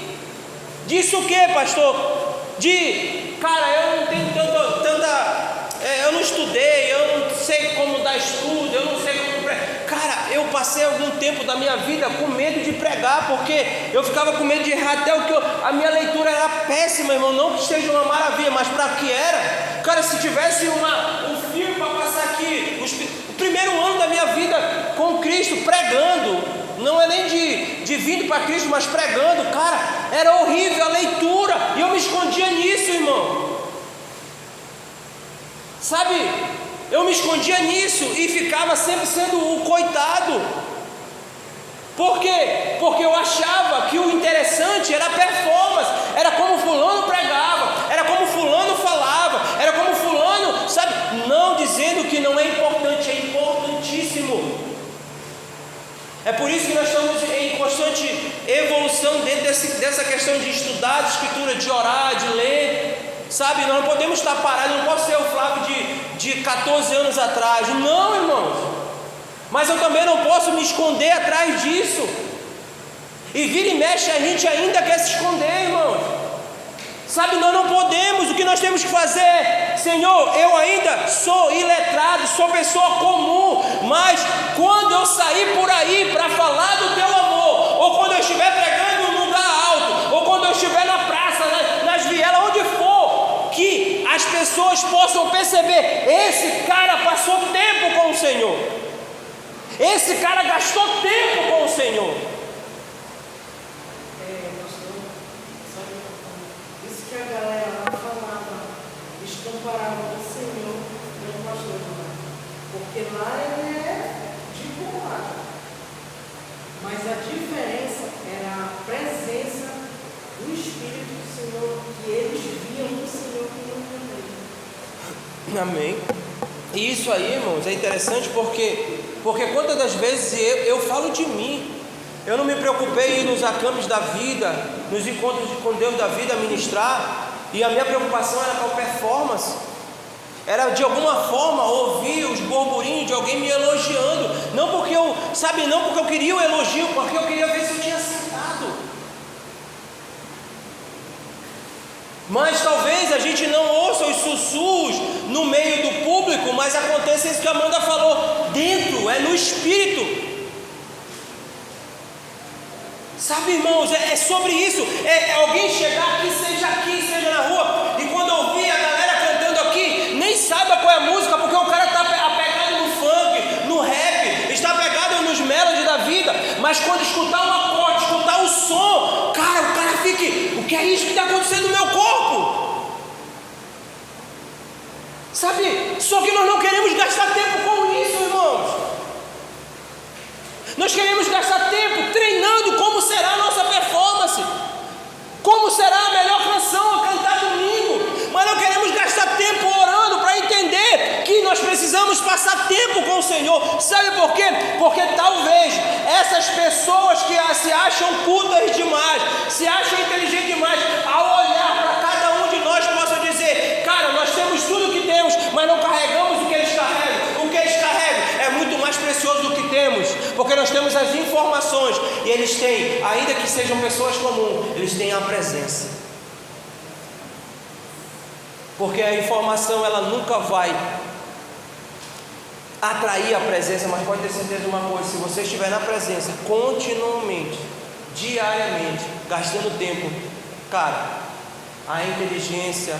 Speaker 2: Disso o que, pastor? Cara, eu não tenho eu não estudei, eu não sei como dar estudo, eu não sei como pregar. Cara, eu passei algum tempo da minha vida com medo de pregar, porque eu ficava com medo de errar até o que a minha leitura era péssima, irmão. Não que seja uma maravilha, mas para que era? Cara, se tivesse um filme para passar aqui, o primeiro ano da minha vida com Cristo, pregando, não é nem de vindo para Cristo, mas pregando, cara, era horrível a leitura, e eu me escondia nisso, irmão. Sabe, eu me escondia nisso e ficava sempre sendo o coitado. Por quê? Porque eu achava que o interessante era a performance, era como fulano pregava, era como fulano falava, era como fulano, sabe? Não dizendo que não é importante, é importantíssimo. É por isso que nós estamos em constante evolução dentro dessa questão de estudar a Escritura, de orar, de ler. Sabe, nós não podemos estar parados, não posso ser o Flávio de 14 anos atrás. Não, irmãos. mas eu também não posso me esconder atrás disso. E vira e mexe, a gente ainda quer se esconder, irmãos. Sabe, nós não podemos. O que nós temos que fazer? Senhor, eu ainda sou iletrado, sou pessoa comum, mas quando eu sair por aí para falar do teu amor, ou quando eu estiver pregando num lugar alto, ou quando eu estiver na praça, nas vielas, onde for, que as pessoas possam perceber: esse cara passou tempo com o Senhor, esse cara gastou tempo com o Senhor.
Speaker 5: Isso que a galera lá falava, eles comparavam o Senhor com o pastor lá, porque lá ele é de borracha, mas a diferença era a presença do Espírito do Senhor, que eles viam no Senhor que não viam.
Speaker 2: Amém. E isso aí, irmãos, é interessante porque quantas das vezes eu falo de mim. Eu não me preocupei em ir nos acampes da vida, nos encontros com Deus da vida, ministrar, e a minha preocupação era com a performance. Era de alguma forma ouvir os burburinhos de alguém me elogiando, não porque eu queria o elogio, porque eu queria ver se eu tinha acertado. Mas talvez a gente não ouça os sussurros no meio do público, mas acontece isso que a Amanda falou, dentro, é no espírito. Sabe, irmãos, é sobre isso. É alguém chegar aqui, seja na rua, e quando ouvir a galera cantando aqui, nem saiba qual é a música, porque o cara está apegado no funk, no rap, está apegado nos melodies da vida, mas quando escutar um acorde, escutar o som, cara, o cara fica: o que é isso que está acontecendo no meu corpo? Sabe, só que nós não queremos gastar tempo com isso, irmãos. Nós queremos gastar tempo treinando como será a nossa performance, como será a melhor canção a cantar domingo, mas não queremos gastar tempo orando para entender que nós precisamos passar tempo com o Senhor. Sabe por quê? Porque talvez essas pessoas que se acham cultas demais, se acham inteligentes demais, ao olhar para cada um de nós possam dizer: cara, nós temos tudo o que temos, mas não carregamos o que eles carregam. O que eles carregam é muito mais precioso do que temos, porque nós temos as informações, e eles têm, ainda que sejam pessoas comuns, eles têm a presença. Porque a informação, ela nunca vai atrair a presença, mas pode ter certeza de uma coisa: se você estiver na presença continuamente, diariamente, gastando tempo, cara, a inteligência,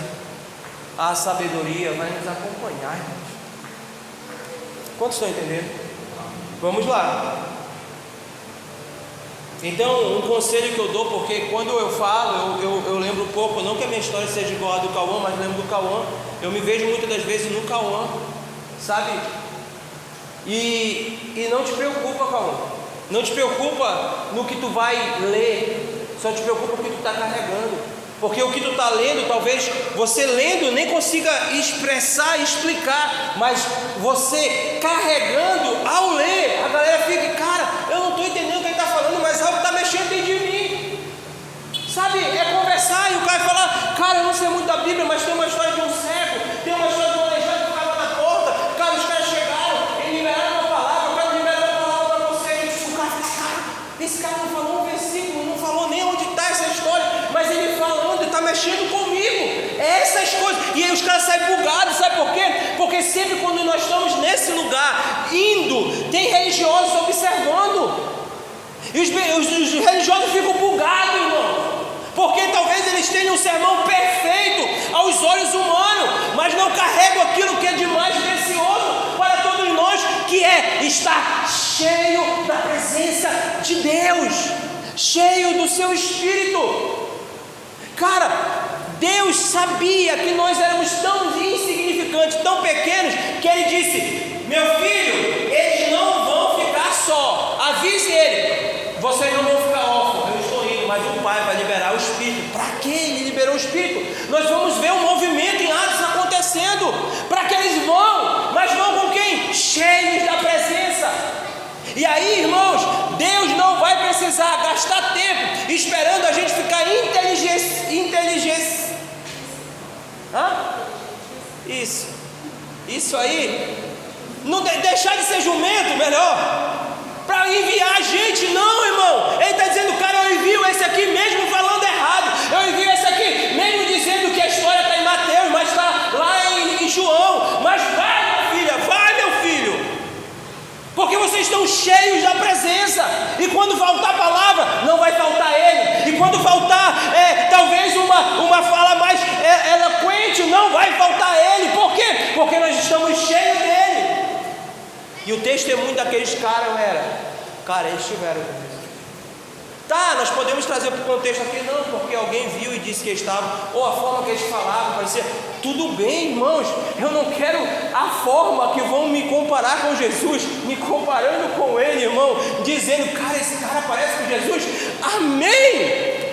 Speaker 2: a sabedoria vai nos acompanhar, irmãos. Quantos estão entendendo? Vamos lá. Então, um conselho que eu dou, porque quando eu falo, eu lembro um pouco, não que a minha história seja igual a do Cauã, mas lembro do Cauã. Eu me vejo muitas das vezes no Cauã, sabe? E não te preocupa, Cauã. Não te preocupa no que tu vai ler, só te preocupa no que tu está carregando. Porque o que tu está lendo, talvez você lendo nem consiga expressar, explicar, mas você carregando, ao ler, a galera fica: cara, eu não estou entendendo o que ele está falando, mas algo está mexendo dentro de mim. Sabe, é conversar, e o cara fala: cara, eu não sei muito da Bíblia, mas tem uma história de um cego, tem uma história de um aleijado que ficava na porta. Cara, os caras chegaram e liberaram uma palavra, o cara liberou uma palavra para você, e o cara fala: cara, esse cara não falou um versículo, não falou nem onde está essa história, mas ele falando, está mexendo comigo. Essas coisas. E aí os caras saem bugados, sabe por quê? Porque sempre quando nós estamos nesse lugar, indo, tem religiosos observando. E os religiosos ficam bugados, irmão. Porque talvez eles tenham um sermão perfeito aos olhos humanos, mas não carregam aquilo que é de mais precioso para todos nós, que é estar cheio da presença de Deus, cheio do seu Espírito. Cara, Deus sabia que nós éramos tão insignificantes, tão pequenos, que Ele disse: meu filho, eles não vão ficar só. Avise ele: vocês não vão ficar órfãos. Eu estou indo, mas o Pai vai liberar o Espírito. Para que Ele liberou o Espírito? Nós vamos ver um movimento em Atos acontecendo. Para que eles vão? Mas vão com quem? Cheios da presença. E aí, irmãos, Deus não vai precisar gastar tempo esperando a gente ficar Isso aí. Não deixar de ser jumento, melhor, para enviar a gente, não, irmão. Ele está dizendo, cara, eu envio esse aqui mesmo falando errado, eu envio esse aqui mesmo dizendo que a história está em Mateus, mas está lá em João. Mas vai, minha filha, vai, meu filho, porque vocês estão cheios da presença, e quando faltar a palavra, não vai faltar ele, e quando faltar talvez uma fala mais eloquente, não vai faltar ele. Por quê? Porque nós estamos cheios dele. E o testemunho daqueles caras cara, eles tiveram com Jesus. Tá, nós podemos trazer para o contexto aqui, não, porque alguém viu e disse que estavam, ou a forma que eles falavam, parecia, tudo bem, irmãos, eu não quero a forma que vão me comparar com Jesus, me comparando com ele, irmão, dizendo, cara, esse cara parece com Jesus, amém.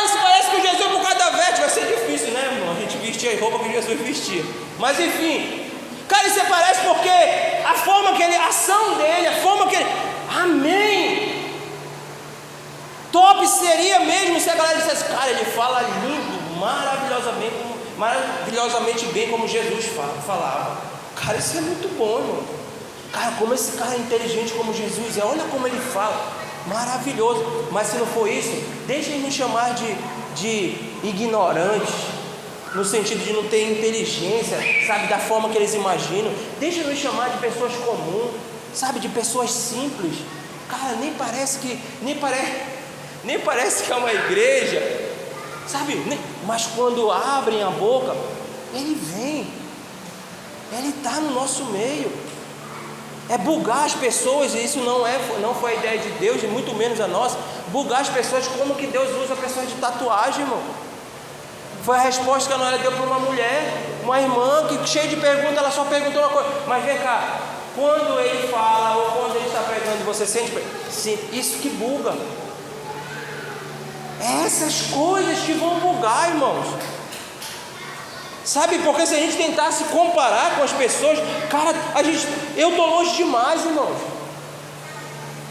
Speaker 2: Isso parece com Jesus por causa da veste, vai ser difícil, né, irmão, a gente vestir a roupa que Jesus vestia, mas enfim, cara, isso parece porque a forma que ele, a ação dele, a forma que ele, amém. Top seria mesmo se a galera dissesse, cara, ele fala lindo, maravilhosamente bem como Jesus falava. Cara, isso é muito bom, irmão. Cara, como esse cara é inteligente como Jesus é, olha como ele fala, maravilhoso. Mas se não for isso, deixa ele nos chamar de ignorantes, no sentido de não ter inteligência, sabe, da forma que eles imaginam. Deixa nos chamar de pessoas comuns, sabe, de pessoas simples. Cara, nem parece que é uma igreja, sabe, mas quando abrem a boca, ele vem, ele está no nosso meio. É bugar as pessoas, e isso não foi a ideia de Deus, e muito menos a nossa. Bugar as pessoas, como que Deus usa pessoas de tatuagem, irmão. Foi a resposta que a Noé deu para uma mulher, uma irmã, que cheia de perguntas, ela só perguntou uma coisa, mas vem cá, quando ele fala, ou quando ele está pregando, você sente? Sim, isso que buga. Essas coisas que vão bugar, irmãos. Sabe, porque se a gente tentar se comparar com as pessoas, cara, eu estou longe demais, irmãos.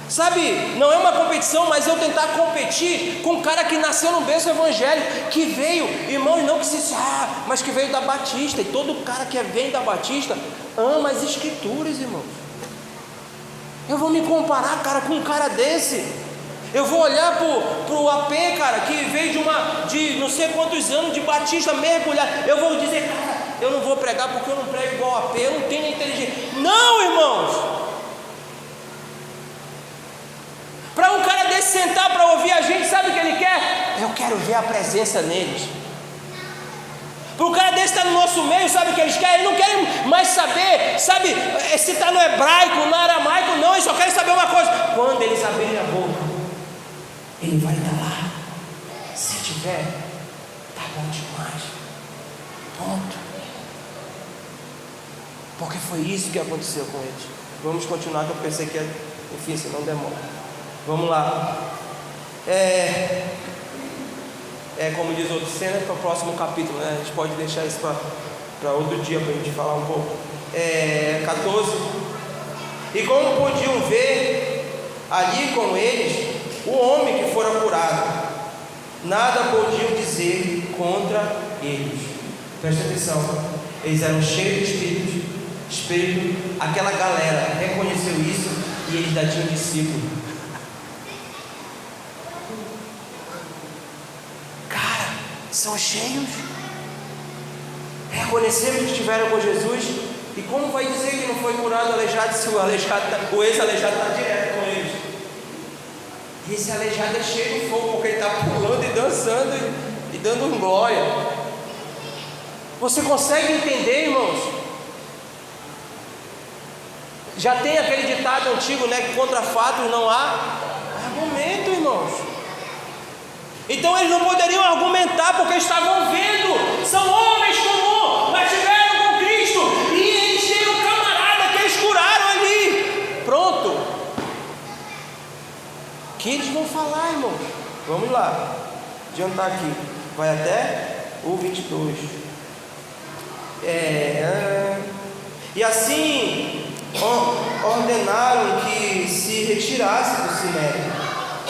Speaker 2: Sabe, não é uma competição, mas eu tentar competir com um cara que nasceu no berço evangélico, que veio, irmãos, não que se mas que veio da Batista, e todo cara que vem da Batista ama as escrituras, irmãos. Eu vou me comparar, cara, com um cara desse? Eu vou olhar pro AP, cara, que veio de não sei quantos anos de Batista mergulhar, eu vou dizer, cara, eu não vou pregar porque eu não prego igual AP, eu não tenho inteligência. Não, irmãos. Para um cara desse sentar para ouvir a gente, sabe o que ele quer? Eu quero ver a presença neles. Para um cara desse estar no nosso meio, sabe o que eles querem? Eles não querem mais saber, sabe, se está no hebraico, no aramaico, não, eles só querem saber uma coisa: quando eles abrirem a boca, ele vai estar lá. Se tiver, tá bom demais. Ponto. Porque foi isso que aconteceu com eles. Vamos continuar, que eu pensei que enfim, se não demora. Vamos lá. Como diz outro, cena para o próximo capítulo, né? A gente pode deixar isso para outro dia, para a gente falar um pouco. 14. E como podiam ver ali com eles o homem que fora curado, nada podiam dizer contra eles. Presta atenção, eles eram cheios de Espírito, aquela galera reconheceu isso e eles ainda tinham discípulo. São cheios, reconheceram que estiveram com Jesus. E como vai dizer que não foi curado o aleijado, se o ex-aleijado está direto com eles? E esse aleijado é cheio de fogo, porque ele está pulando e dançando e dando um glória. Você consegue entender, irmãos? Já tem aquele ditado antigo, né, que contra fatos não há argumento, irmãos. Então eles não poderiam argumentar, porque estavam vendo, são homens comuns, mas estiveram com Cristo, e eles têm um camarada que eles curaram ali. Pronto. O que eles vão falar, irmãos? Vamos lá, adiantar aqui, vai até o 22. E assim ordenaram que se retirasse do sinédrio.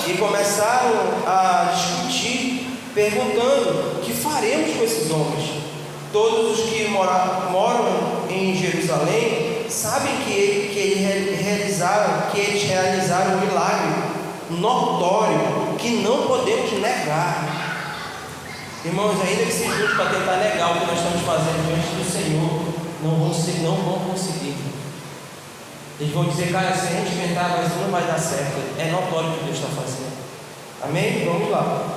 Speaker 2: E começaram a discutir, perguntando: que faremos com esses homens? Todos os que moram em Jerusalém sabem que eles realizaram um milagre notório que não podemos negar. Irmãos, ainda que se junte para tentar negar o que nós estamos fazendo diante do Senhor, não vão conseguir. Eles vão dizer, cara, se a gente inventar, mas não vai dar certo. É notório o que Deus está fazendo. Amém? Vamos lá.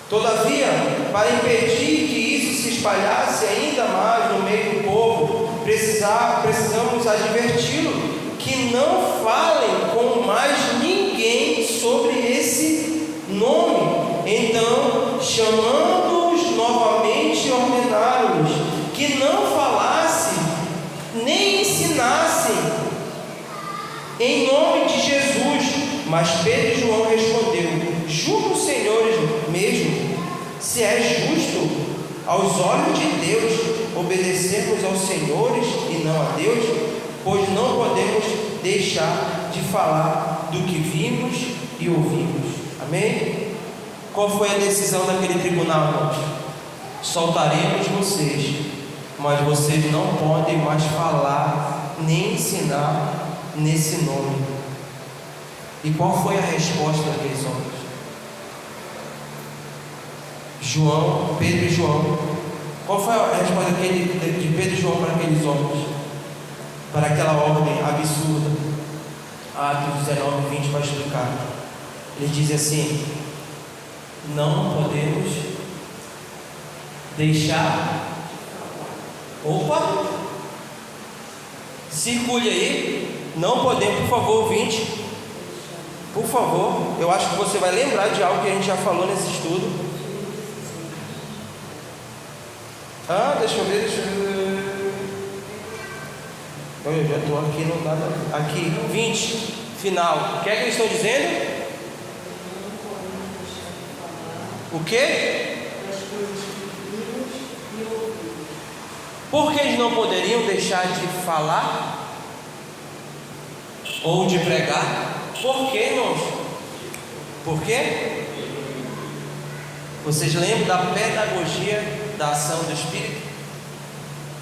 Speaker 2: Todavia, para impedir que isso se espalhasse ainda mais no meio do povo, precisamos adverti-lo que não falem com mais ninguém sobre esse nome. Então, chamando-os novamente, ordenaram-lhes que não falassem nem ensinassem em nome de Jesus. Mas Pedro e João respondeu: julgo os senhores mesmo, se é justo aos olhos de Deus obedecermos aos senhores e não a Deus, pois não podemos deixar de falar do que vimos e ouvimos. Amém? Qual foi a decisão daquele tribunal, irmãos? Soltaremos vocês, mas vocês não podem mais falar nem ensinar nesse nome. E qual foi a resposta daqueles homens? Pedro e João. Qual foi a resposta de Pedro e João para aqueles homens? Para aquela ordem absurda? Atos 19, 20 vai explicar. Ele diz assim: não podemos deixar. Opa! Circule aí. Não podemos, por favor, 20. Por favor, eu acho que você vai lembrar de algo que a gente já falou nesse estudo. Deixa eu ver. Eu já estou aqui, não dá nada. Aqui, 20, final. O que é que eles estão dizendo? O quê? Por que eles não poderiam deixar de falar? Ou de pregar? Por quê, irmãos? Por quê? Vocês lembram da pedagogia da ação do Espírito?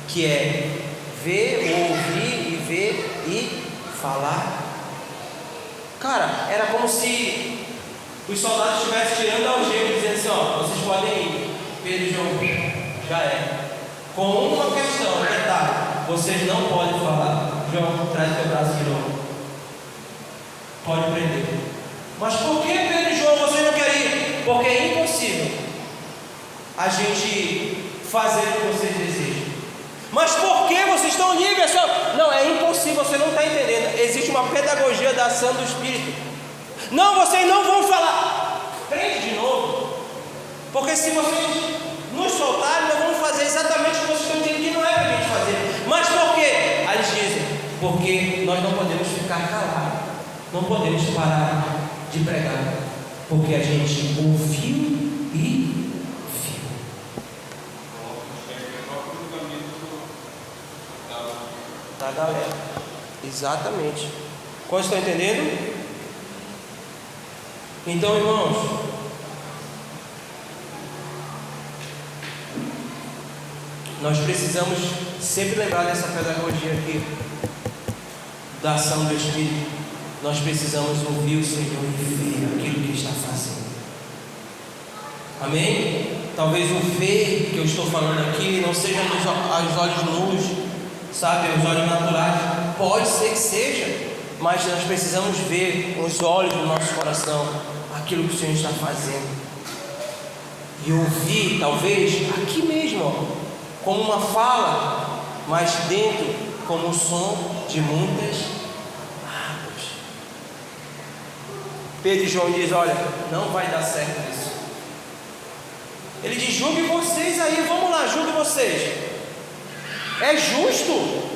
Speaker 2: Que é ver, ouvir e ver e falar. Cara, era como se os soldados estivessem tirando a algema e dizendo assim: ó, vocês podem ir. Pedro e João, já é. Com uma questão, detalhe: vocês não podem falar. João, traz teu braço de novo. Pode prender. Mas por que, Pedro e João, vocês não querem ir? Porque é impossível a gente fazer o que vocês desejam. Mas por que vocês estão livres? Não, é impossível, você não está entendendo. Existe uma pedagogia da ação do Espírito. Não, vocês não vão falar. Prende de novo. Porque se vocês nos soltarem, nós vamos fazer exatamente o que vocês estão dizendo que não é para a gente fazer. Mas por quê? Aí eles dizem: porque nós não podemos ficar calados. Não podemos parar de pregar, porque a gente ouviu e viu. Da galera. Exatamente. Quantos estão entendendo? Então, irmãos, nós precisamos sempre lembrar dessa pedagogia aqui, da ação do Espírito. Nós precisamos ouvir o Senhor e ver aquilo que Ele está fazendo. Amém? Talvez o ver que eu estou falando aqui não seja aos olhos nus, sabe, aos olhos naturais. Pode ser que seja, mas nós precisamos ver com os olhos do nosso coração aquilo que o Senhor está fazendo. E ouvir, talvez, aqui mesmo, ó, como uma fala, mas dentro, como o som de muitas. Pedro e João diz: olha, não vai dar certo isso. Ele diz: julgue vocês aí, vamos lá, julgue vocês. É justo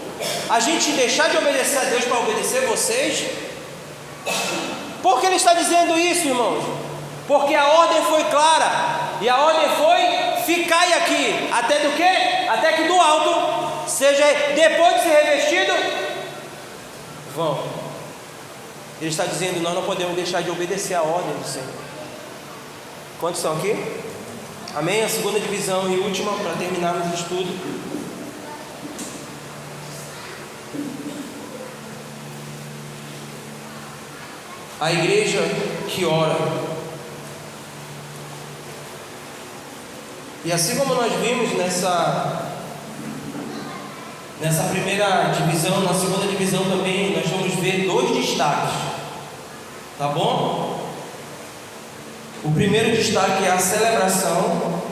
Speaker 2: a gente deixar de obedecer a Deus para obedecer vocês? Por que ele está dizendo isso, irmãos? Porque a ordem foi clara. E a ordem foi: ficai aqui. Até do quê? Até que do alto, seja depois de ser revestido, vão. Ele está dizendo: nós não podemos deixar de obedecer a ordem do Senhor. Quantos estão aqui? Amém? A segunda divisão e última, para terminarmos o estudo. a igreja que ora. E assim como nós vimos nessa primeira divisão, na segunda divisão também, nós vamos ver 2 destaques, tá bom? O primeiro destaque é a celebração.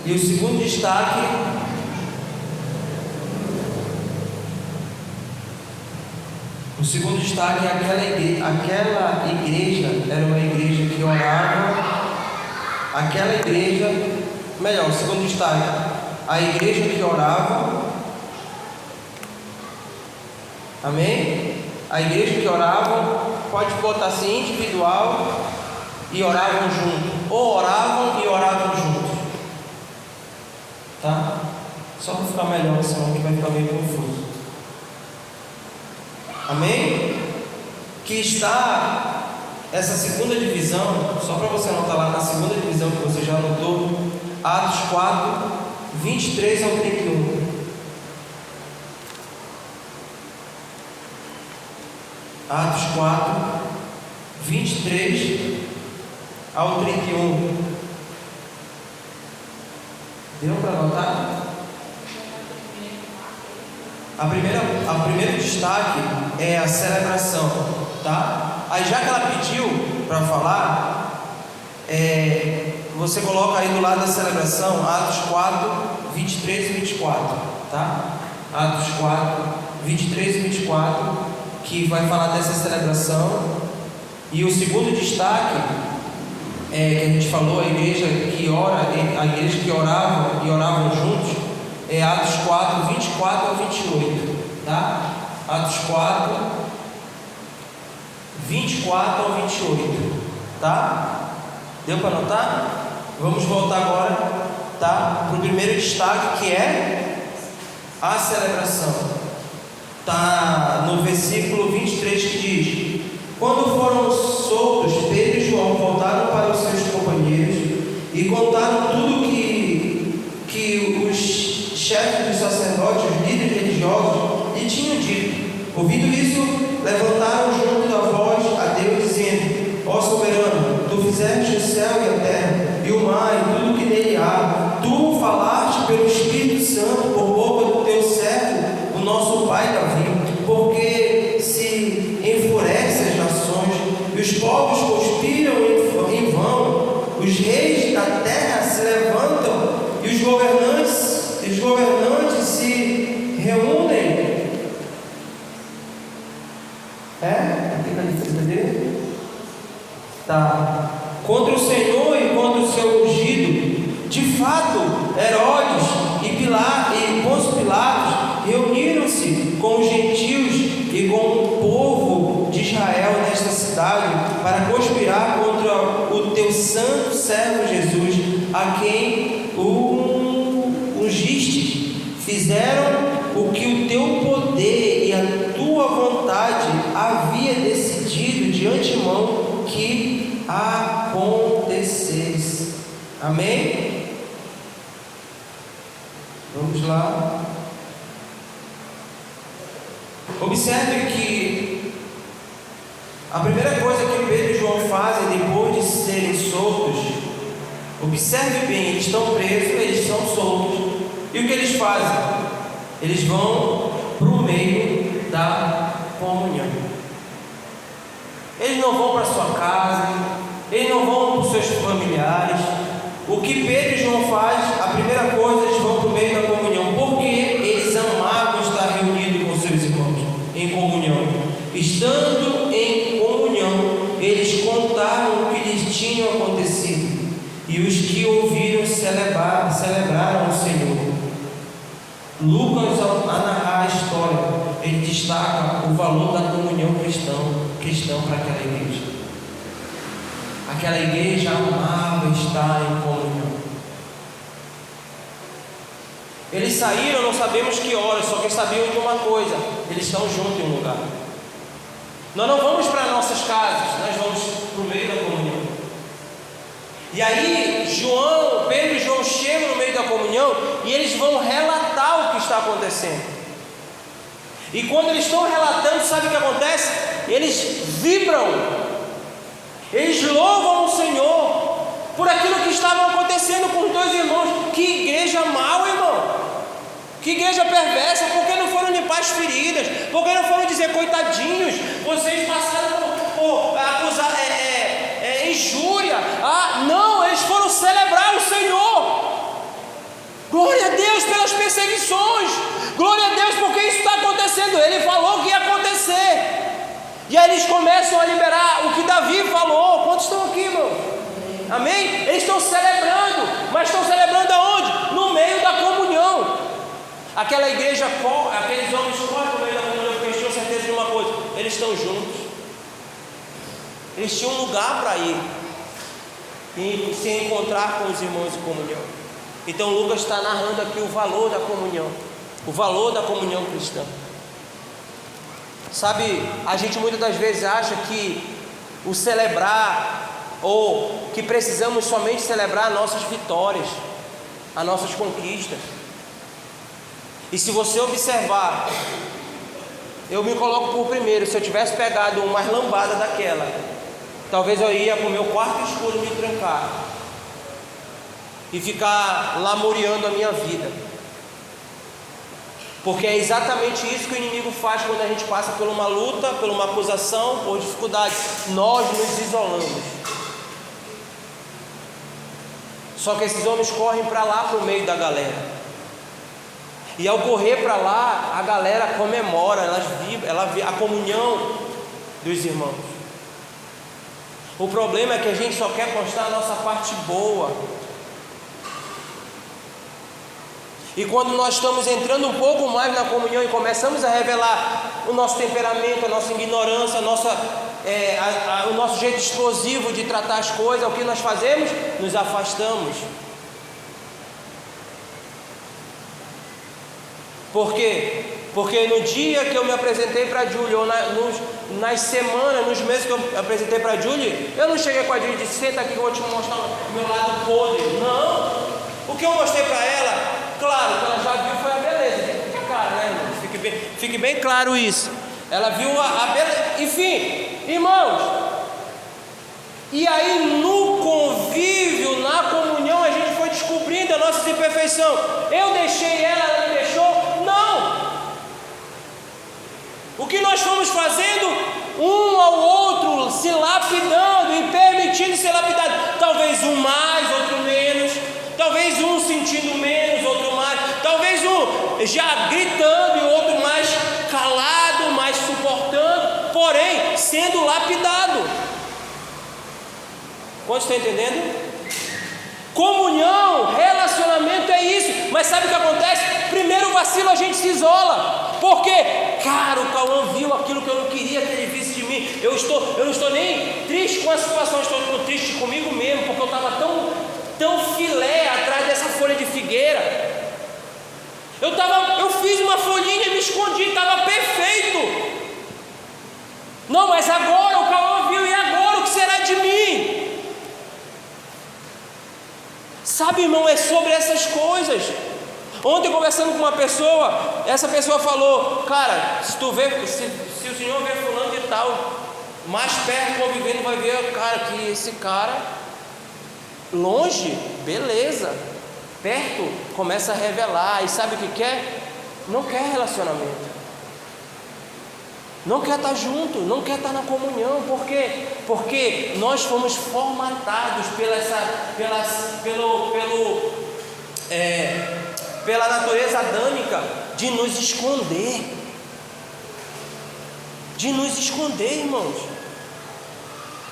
Speaker 2: E o segundo destaque é aquela igreja era uma igreja que orava. Aquela igreja, melhor, o segundo destaque, a igreja que orava. Amém? A igreja que orava, pode botar assim, individual e oravam junto, ou oravam e oravam juntos. Tá? Só para ficar melhor, senão aqui vai ficar meio confuso. Amém? Que está essa segunda divisão, só para você anotar lá na segunda divisão que você já anotou, Atos 4, 23 ao 31. Atos 4, 23 ao 31. Deu para anotar? A primeiro destaque é a celebração, tá? Aí já que ela pediu para falar, você coloca aí do lado da celebração Atos 4, 23 e 24, tá? Atos 4, 23 e 24, que vai falar dessa celebração. E o segundo destaque que a gente falou, a igreja que ora, a igreja que orava e oravam juntos, é Atos 4, 24 ao 28, tá? Atos 4, 24 ao 28, tá? Deu para anotar? Vamos voltar agora, tá? Para o primeiro destaque, que é a celebração. Tá no versículo 23 que diz: quando foram soltos, Pedro e João voltaram para os seus companheiros e contaram tudo que os chefes dos sacerdotes, os líderes religiosos, lhe tinham dito. Ouvindo isso, levantaram junto da voz a Deus, dizendo: ó soberano, tu fizeste o céu e a terra, e o mar e tudo que nele há. Tu falaste pelo Espírito Santo por boca do teu servo, o nosso pai Davi, porque se enfurece as nações, e os povos conspiram em vão, os reis da terra se levantam, e os governantes se reúnem. Aqui na defesa dele. Tá. Contra o Senhor e contra o seu ungido. De fato, Herodes e Pôncio Pilatos reuniram-se com os gentios e com o povo de Israel nesta cidade para conspirar contra o teu santo servo Jesus, a quem ungiste. Fizeram o que o teu poder e a tua vontade havia decidido de antemão que acontecesse. Amém? Vamos lá. Observe que a primeira coisa que Pedro e João fazem depois de serem soltos, observe bem, eles estão presos, eles são soltos. E o que eles fazem? Eles vão para o meio da comunhão. Eles não vão para sua casa, eles não vão para os seus familiares. O que Pedro e João fazem, a primeira coisa, eles vão para o meio da comunhão, porque eles amavam estar reunidos com seus irmãos, em comunhão. Estando em comunhão, eles contaram o que lhes tinha acontecido, e os que ouviram celebraram o Senhor. Lucas, ao narrar a história, ele destaca o valor da comunhão cristã para aquela igreja. Aquela igreja amava estar em comunhão. Eles saíram, não sabemos que horas, só que sabiam de uma coisa: eles estão juntos em um lugar. Nós não vamos para nossas casas, nós vamos para o meio da comunhão. E aí Pedro e João chegam no meio da comunhão e eles vão relatar o que está acontecendo. E quando eles estão relatando, sabe o que acontece? Eles vibram, eles louvam o Senhor por aquilo que estava acontecendo com os dois irmãos. Que igreja mal, irmão! Que igreja perversa! Por que não foram limpar as feridas? Por que não foram dizer, coitadinhos, vocês passaram por acusar injúria? Não, eles foram celebrar o Senhor. Glória a Deus pelas perseguições. Glória a Deus porque isso está acontecendo. Ele falou que ia acontecer. E aí eles começam a liberar o que Davi falou. Quantos estão aqui, irmão? Amém? Eles estão celebrando. Mas estão celebrando aonde? No meio da comunhão. Aquela igreja, aqueles homens correm no meio da comunhão porque eles tinham certeza de uma coisa: eles estão juntos. Eles tinham um lugar para ir e se encontrar com os irmãos de comunhão. Então Lucas está narrando aqui o valor da comunhão, o valor da comunhão cristã. Sabe, a gente muitas das vezes acha que o celebrar, ou que precisamos somente celebrar nossas vitórias, as nossas conquistas. E se você observar, eu me coloco por primeiro. Se eu tivesse pegado uma lambada daquela, talvez eu ia para o meu quarto escuro me trancar e ficar lamuriando a minha vida. Porque é exatamente isso que o inimigo faz quando a gente passa por uma luta, por uma acusação, por dificuldade. Nós nos isolamos. Só que esses homens correm para lá, para o meio da galera. E ao correr para lá, a galera comemora, ela vê a comunhão dos irmãos. O problema é que a gente só quer postar a nossa parte boa. E quando nós estamos entrando um pouco mais na comunhão e começamos a revelar o nosso temperamento, a nossa ignorância, o nosso jeito explosivo de tratar as coisas, o que nós fazemos? Nos afastamos. Por quê? Porque no dia que eu me apresentei para a Julie, ou nas semanas, nos meses que eu apresentei para a Julie, eu não cheguei com a Julie e disse, senta aqui que eu vou te mostrar o meu lado podre. Não! O que eu mostrei para ela, claro, que ela já viu foi a beleza. Fica claro, né, irmão? Fique bem claro isso. Ela viu a beleza. Enfim, irmãos, e aí no convívio, na comunhão, a gente foi descobrindo a nossa imperfeição. Eu deixei ela me deixou? Não! O que nós fomos fazendo, um ao outro, se lapidando e permitindo ser lapidado. Talvez um mais, outro menos. Talvez um sentindo menos, outro mais. Talvez um já gritando e o outro mais calado, mais suportando. Porém, sendo lapidado. Quantos estão entendendo? Comunhão, relacionamento é isso. Mas sabe o que acontece? Primeiro vacilo, a gente se isola. Por quê? Cara, o Cauã viu aquilo que eu não queria que ele visse de mim. Eu não estou nem triste com a situação, estou triste comigo mesmo, porque eu estava tão filé atrás dessa folha de figueira. Eu fiz uma folhinha e me escondi, estava perfeito. Não, mas agora o Cauã viu, e agora o que será de mim? Sabe, irmão, é sobre essas coisas. Ontem, conversando com uma pessoa, essa pessoa falou, cara, se o Senhor vê fulano de tal, mais perto convivendo, vai ver, cara, que esse cara, longe, beleza, perto, começa a revelar, e sabe o que quer? Não quer relacionamento, não quer estar junto, não quer estar na comunhão. Por quê? Porque nós fomos formatados pela natureza adâmica de nos esconder, irmãos.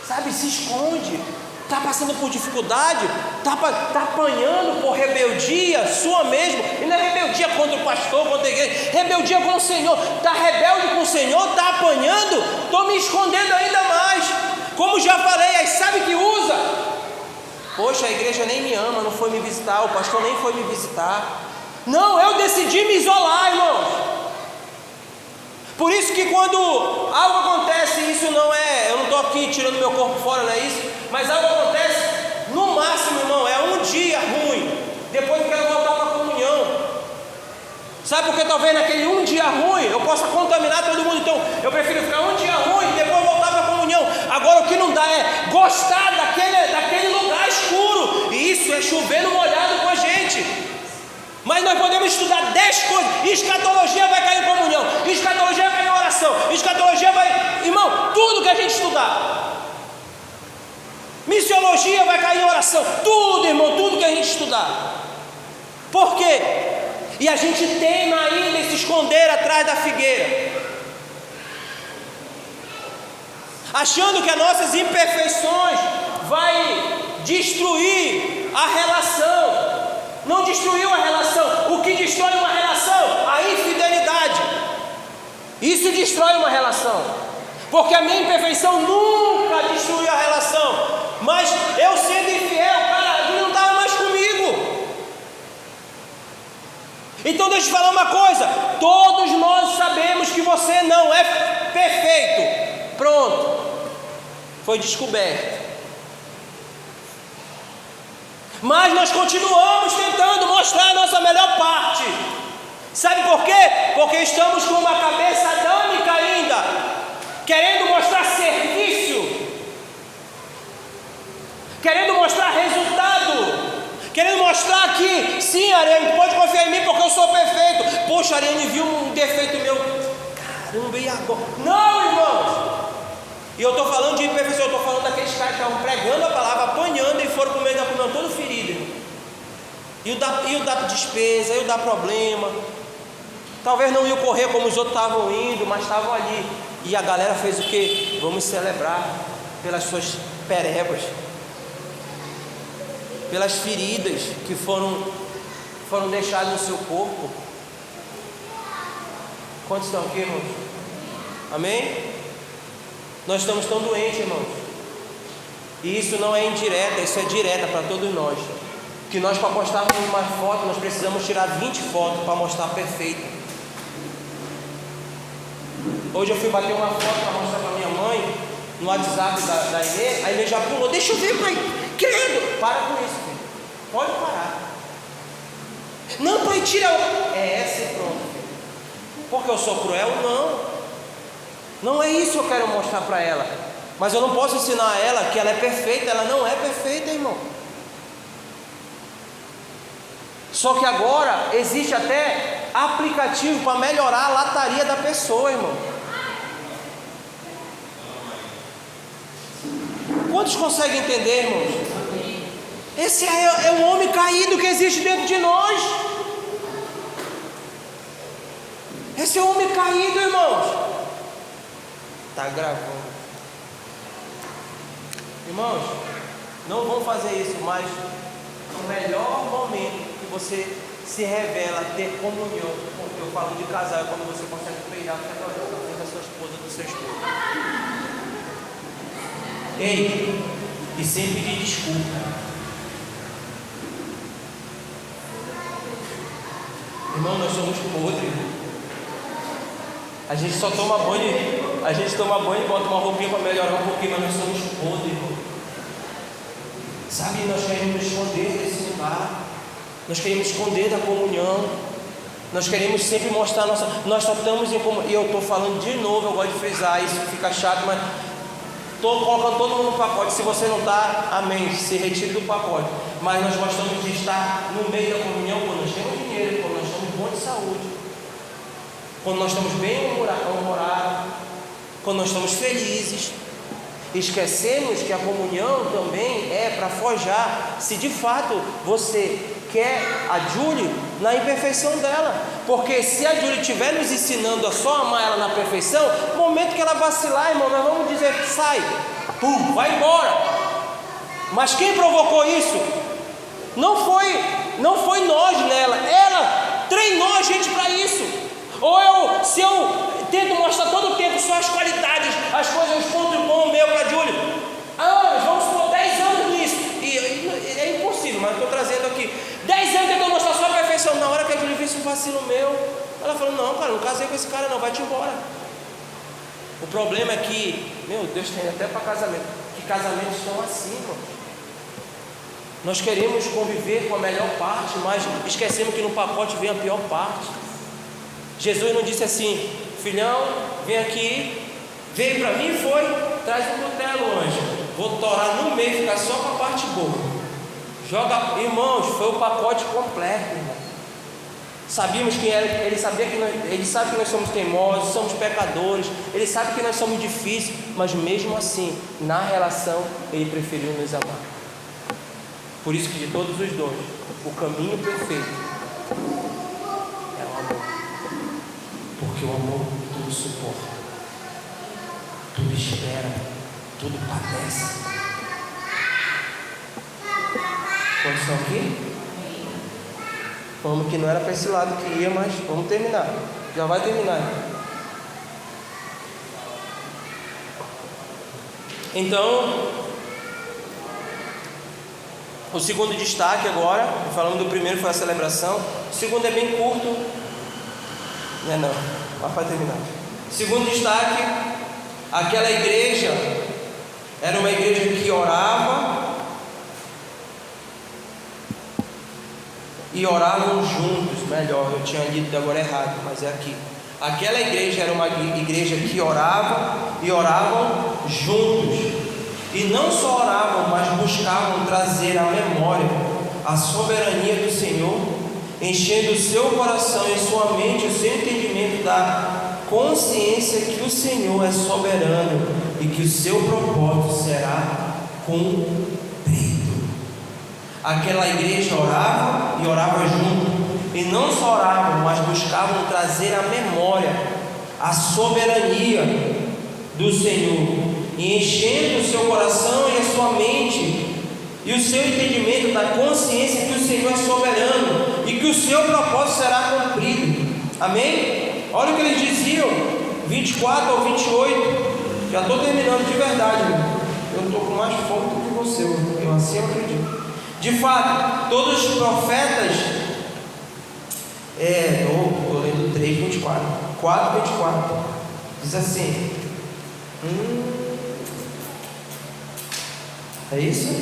Speaker 2: Sabe, se esconde. Está passando por dificuldade, está apanhando por rebeldia sua mesmo, e não é rebeldia contra o pastor, contra a igreja, rebeldia com o Senhor. Está rebelde com o Senhor, está apanhando, estou me escondendo ainda mais. Como já falei, aí sabe que usa? Poxa, a igreja nem me ama, não foi me visitar, o pastor nem foi me visitar. Não, eu decidi me isolar, irmãos. Por isso que quando algo acontece, isso não é, eu não estou aqui tirando meu corpo fora, não é isso, mas algo acontece, no máximo, irmão, é um dia ruim, depois eu quero voltar para a comunhão. Sabe por que talvez naquele um dia ruim eu possa contaminar todo mundo? Então eu prefiro ficar um dia ruim e depois voltar para a comunhão. Agora o que não dá é gostar daquele lugar escuro, e isso é chover no molhado com a gente. Mas nós podemos estudar 10 coisas. Escatologia vai cair em comunhão, escatologia vai cair em oração, escatologia vai... Irmão, tudo que a gente estudar. Missiologia vai cair em oração. Tudo, irmão, tudo que a gente estudar. Por quê? E a gente teima ainda em se esconder atrás da figueira, achando que as nossas imperfeições vai destruir a relação. Não destruiu a relação. O que destrói uma relação? A infidelidade. Isso destrói uma relação, porque a minha imperfeição nunca destruiu a relação. Mas eu sendo infiel, cara, ele não estava mais comigo. Então deixa eu te falar uma coisa. Todos nós sabemos que você não é perfeito. Pronto, foi descoberto. Mas nós continuamos tentando mostrar a nossa melhor parte. Sabe por quê? Porque estamos com uma cabeça adâmica ainda, querendo mostrar serviço, querendo mostrar resultado, querendo mostrar que sim, Ariane, tu pode confiar em mim porque eu sou perfeito. Poxa, Ariane viu um defeito meu, caramba, e agora? Não, irmãos. E eu estou falando de imperfeição, eu estou falando daqueles caras que estavam pregando a palavra, apanhando e foram para o meio da comunhão todo ferido, irmão. E o da despesa, e o da problema. Talvez não iam correr como os outros estavam indo, mas estavam ali. E a galera fez o quê? Vamos celebrar pelas suas perebas, pelas feridas que foram deixadas no seu corpo. Quantos estão aqui, irmãos? Amém? Nós estamos tão doentes, irmãos. E isso não é indireta, isso é direta para todos nós. Que nós, para postarmos uma foto, nós precisamos tirar 20 fotos para mostrar perfeito. Hoje eu fui bater uma foto para mostrar para minha mãe no WhatsApp da Inê. A Inê já pulou, deixa eu ver, pai. Credo! Para com isso, filho. Pode parar. Não, pai, tira o... essa e pronto, filho. Porque eu sou cruel? Não. Não é isso que eu quero mostrar para ela. Mas eu não posso ensinar a ela que ela é perfeita. Ela não é perfeita, irmão. Só que agora existe até aplicativo para melhorar a lataria da pessoa, irmão. Quantos conseguem entender, irmãos? Esse é o homem caído que existe dentro de nós. Esse é o homem caído, irmãos. Está gravando. Irmãos, não vão fazer isso, mas o melhor momento que você se revela, ter comunhão, porque eu falo de casal, é quando você consegue pegar cada vez na frente da sua esposa, do seu esposo. Ei, e sempre pedir desculpa. Irmão, nós somos podres. A gente só toma banho, a gente toma banho e bota uma roupinha para melhorar um pouquinho, mas nós somos podres, irmão. Sabe, nós queremos nos esconder desse lugar, nós queremos esconder da comunhão, nós queremos sempre mostrar nossa. Nós só estamos em comunhão, e eu estou falando de novo, eu gosto de frisar, isso fica chato, mas estou colocando todo mundo no pacote. Se você não está, amém, se retire do pacote. Mas nós gostamos de estar no meio da comunhão quando nós temos dinheiro, quando nós estamos bons de saúde, quando nós estamos bem humorados, quando nós estamos felizes. Esquecemos que a comunhão também é para forjar se de fato você quer a Julie na imperfeição dela. Porque se a Julie estiver nos ensinando a só amar ela na perfeição, no momento que ela vacilar, irmão, nós vamos dizer, sai, pum, vai embora. Mas quem provocou isso? Não foi nós nela, ela treinou a gente para isso. Ou se eu tento mostrar todo o tempo só as qualidades, as coisas, os pontos bons meu para a Júlia, vamos por 10 anos nisso, e é impossível, mas eu estou trazendo aqui 10 anos tentando mostrar só a perfeição. Na hora que a Júlia fez um vacilo meu, ela falou, não, cara, não casei com esse cara não, vai-te embora. O problema é que, meu Deus, tem até para casamento, que casamentos estão assim, irmão. Nós queremos conviver com a melhor parte, mas esquecemos que no pacote vem a pior parte. Jesus não disse assim: filhão, vem aqui, veio para mim e foi, traz um cutelo, anjo, vou torar no meio, ficar só com a parte boa. Joga, irmãos, foi o pacote completo, irmão. Sabíamos que ele sabia que ele sabe que nós somos teimosos, somos pecadores, ele sabe que nós somos difíceis, mas mesmo assim, na relação, ele preferiu nos amar. Por isso que de todos os dons, o caminho perfeito é o amor. Porque o amor tudo suporta, tudo espera, tudo padece. Quantos estão aqui? Falamos que não era para esse lado que ia, mas vamos terminar. Já vai terminar. Então, o segundo destaque agora, falando do primeiro foi a celebração. O segundo é bem curto. Não, mas para terminar. Segundo destaque, aquela igreja era uma igreja que orava e oravam juntos. Melhor, eu tinha lido agora errado, mas é aqui. Aquela igreja era uma igreja que orava e oravam juntos. E não só oravam, mas buscavam trazer à memória a soberania do Senhor, enchendo o seu coração e sua mente, o seu entendimento da consciência que o Senhor é soberano e que o seu propósito será cumprido. Aquela igreja orava e orava junto. E não só oravam, mas buscavam trazer à memória a soberania do Senhor, e enchendo o seu coração e a sua mente e o seu entendimento da consciência que o Senhor é soberano e que o seu propósito será cumprido. Amém? Olha o que eles diziam, 24 ao 28. Já estou terminando de verdade, irmão. Eu estou com mais fome do que você, eu assim acredito. De fato, todos os profetas, estou lendo 3, 24, 4, 24, diz assim, é isso?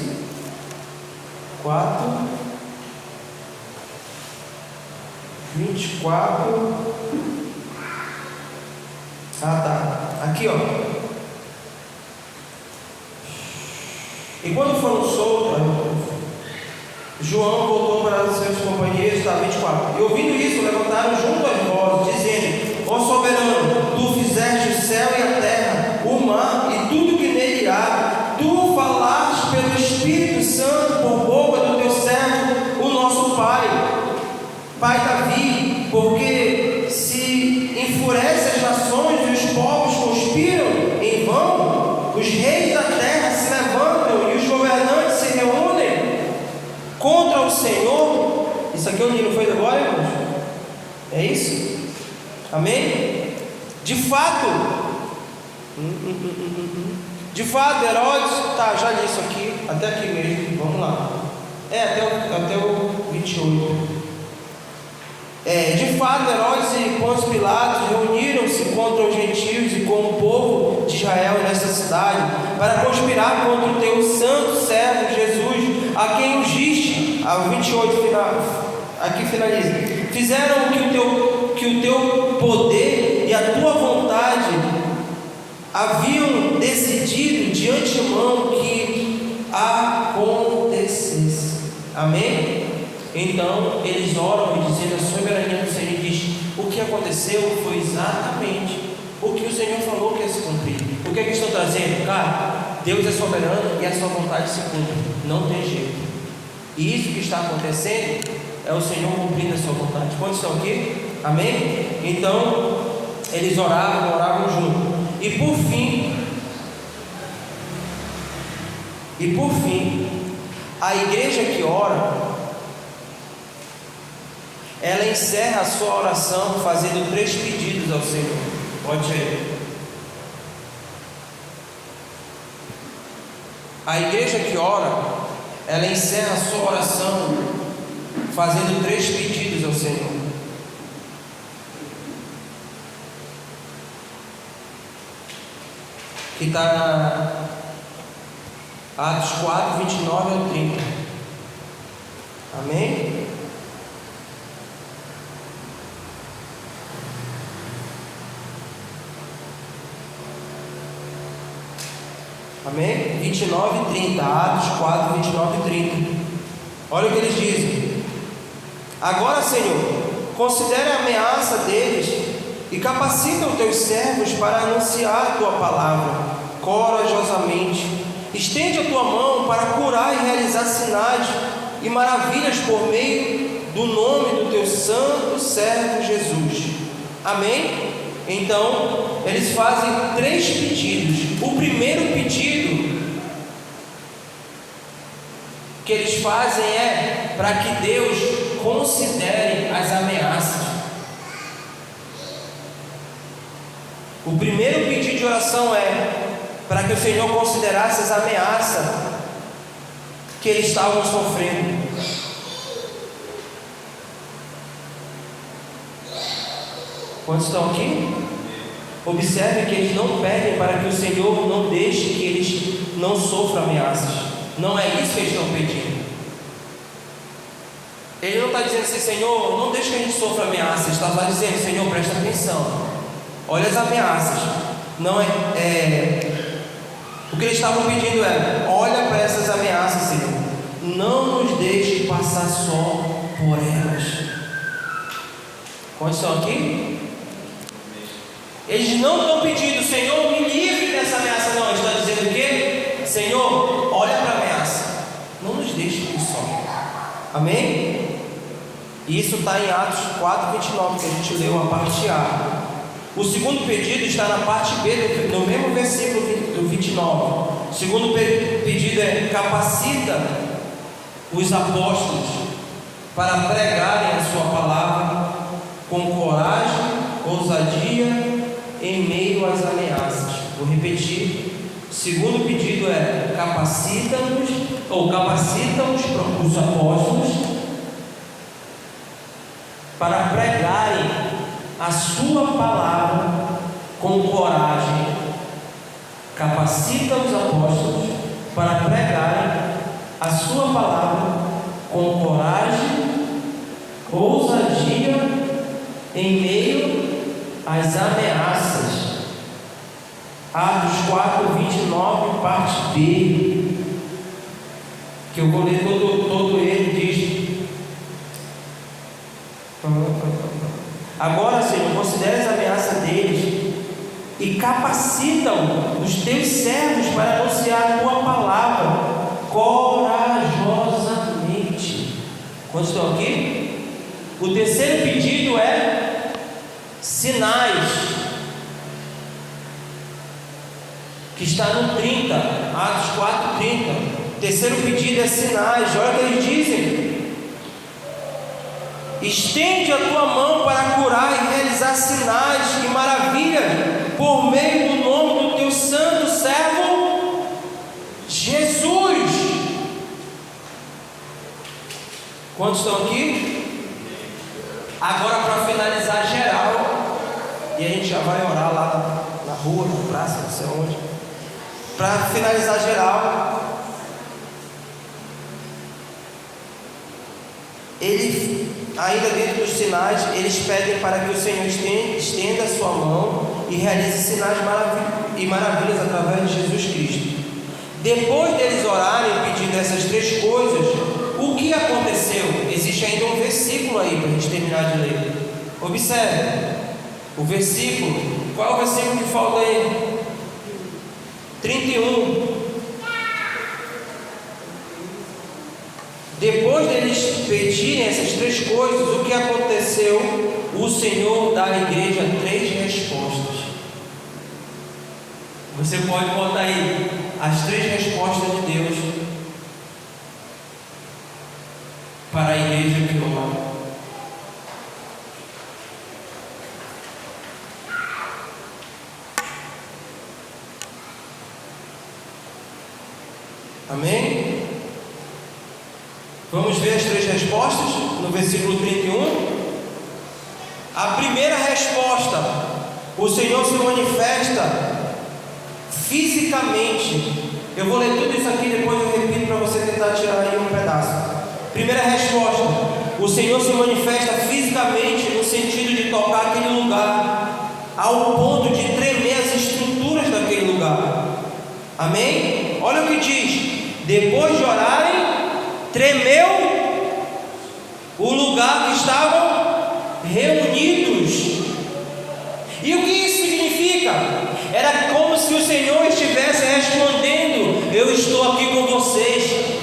Speaker 2: 4, 24, tá, aqui ó, e quando foram soltos, João voltou para os seus companheiros, está 24, e ouvindo isso, levantaram junto às vozes, dizendo: ó soberano, tu fizeste o céu e a terra, o mar e tudo que nele há, tu falaste pelo Espírito Santo por boca do teu servo, o nosso pai Davi, porque se enfurece as nações e os povos conspiram em vão, os reis da terra se levantam e os governantes se reúnem contra o Senhor. Isso aqui eu li, não foi agora, irmãos? É isso? Amém? De fato, Herodes, já li isso aqui, até aqui mesmo, vamos lá, até o 28. De fato, Herodes e Pôncio Pilatos reuniram-se contra os gentios e com o povo de Israel nesta cidade, para conspirar contra o teu santo servo Jesus, a quem ungiste, ao 28, aqui finaliza. Fizeram que o teu poder e a tua vontade haviam decidido de antemão que acontecesse. Amém? Então eles oram e dizendo a soberania do Senhor, e diz: o que aconteceu foi exatamente o que o Senhor falou que ia se cumprir. O que é que estão trazendo? Cara, Deus é soberano e a sua vontade se cumpre, não tem jeito. E isso que está acontecendo é o Senhor cumprindo a sua vontade. Quantos estão aqui? Amém? Então eles oravam junto. E por fim, a igreja que ora, ela encerra a sua oração fazendo 3 pedidos ao Senhor. Pode ir. A igreja que ora, ela encerra a sua oração fazendo 3 pedidos ao Senhor. 1. que está na Atos 4, 29 ao 30. Amém? Amém? 29 e 30. Atos 4, 29 e 30. Olha o que eles dizem. Agora, Senhor, considere a ameaça deles e capacita os teus servos para anunciar a tua palavra corajosamente. Estende a tua mão para curar e realizar sinais e maravilhas por meio do nome do teu santo servo Jesus. Amém? Então, eles fazem 3 pedidos. O primeiro pedido que eles fazem é para que Deus considere as ameaças. O primeiro pedido de oração é para que o Senhor considerasse as ameaças que eles estavam sofrendo. Quantos estão aqui? Observe que eles não pedem para que o Senhor não deixe que eles não sofram ameaças. Não é isso que eles estão pedindo. Ele não está dizendo assim: Senhor, não deixe que a gente sofra ameaças. Ele está só dizendo: Senhor, presta atenção, olha as ameaças. Não o que eles estavam pedindo é: olha para essas ameaças, Senhor, não nos deixe passar só por elas. Quantos estão aqui? Eles não estão pedindo: Senhor, me livre dessa ameaça. Não, eles estão dizendo o quê? Senhor, olha para a ameaça, não nos deixe aqui só. Amém? Isso está em Atos 4, 29, que a gente leu a parte A. O segundo pedido está na parte B, no mesmo versículo do 29. O segundo pedido é: capacita os apóstolos para pregarem a sua palavra com coragem, ousadia, em meio às ameaças. Vou repetir. O segundo pedido é: capacita-nos os apóstolos para pregarem a sua palavra com coragem. Capacita os apóstolos para pregarem a sua palavra com coragem, ousadia, em meio às ameaças. Atos 4, 29, parte B, que eu vou ler todo ele. Diz: agora, Senhor, considere as ameaças deles e capacita-os, os teus servos, para anunciar a tua palavra corajosamente. Quantos estão aqui? O terceiro pedido é sinais, que está no 30, Atos 4, 30. O terceiro pedido é sinais. Olha o que eles dizem: estende a tua mão para curar e realizar sinais e maravilhas por meio do nome do teu santo servo Jesus. Quantos estão aqui? Agora, para finalizar geral, e a gente já vai orar lá na rua, na praça, não sei onde. Para finalizar geral, eles, ainda dentro dos sinais, eles pedem para que o Senhor estenda a sua mão e realize sinais e maravilhas através de Jesus Cristo. Depois deles orarem pedindo essas 3 coisas, o que aconteceu? Existe ainda um versículo aí para a gente terminar de ler. Observe o versículo. Qual é o versículo que falta aí? 31. Depois deles pedirem essas 3 coisas, o que aconteceu? O Senhor dá à igreja 3 respostas. Você pode botar aí as 3 respostas de Deus para a igreja que ora. Amém? Vamos ver as 3 respostas no versículo 31. A primeira resposta: o Senhor se manifesta fisicamente. Eu vou ler tudo isso aqui, depois eu repito para você tentar tirar aí um pedaço. Primeira resposta: o Senhor se manifesta fisicamente no sentido de tocar aquele lugar ao ponto de tremer as estruturas daquele lugar. Amém? Olha o que diz: depois de orarem, tremeu o lugar que estavam reunidos. E o que isso significa? Era como se o Senhor estivesse respondendo: eu estou aqui com vocês.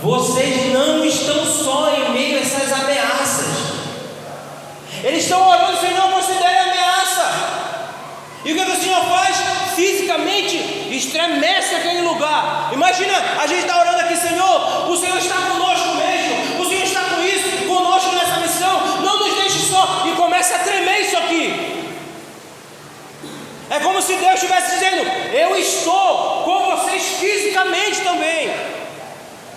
Speaker 2: Vocês não estão só em meio a essas ameaças. Eles estão orando: o Senhor considere ameaça. E o que o Senhor faz? Fisicamente estremece aquele lugar. Imagina, a gente está orando aqui: Senhor, o Senhor está conosco mesmo, o Senhor está com isso, conosco nessa missão, não nos deixe só. E começa a tremer isso aqui. É como se Deus estivesse dizendo: eu estou com vocês fisicamente também.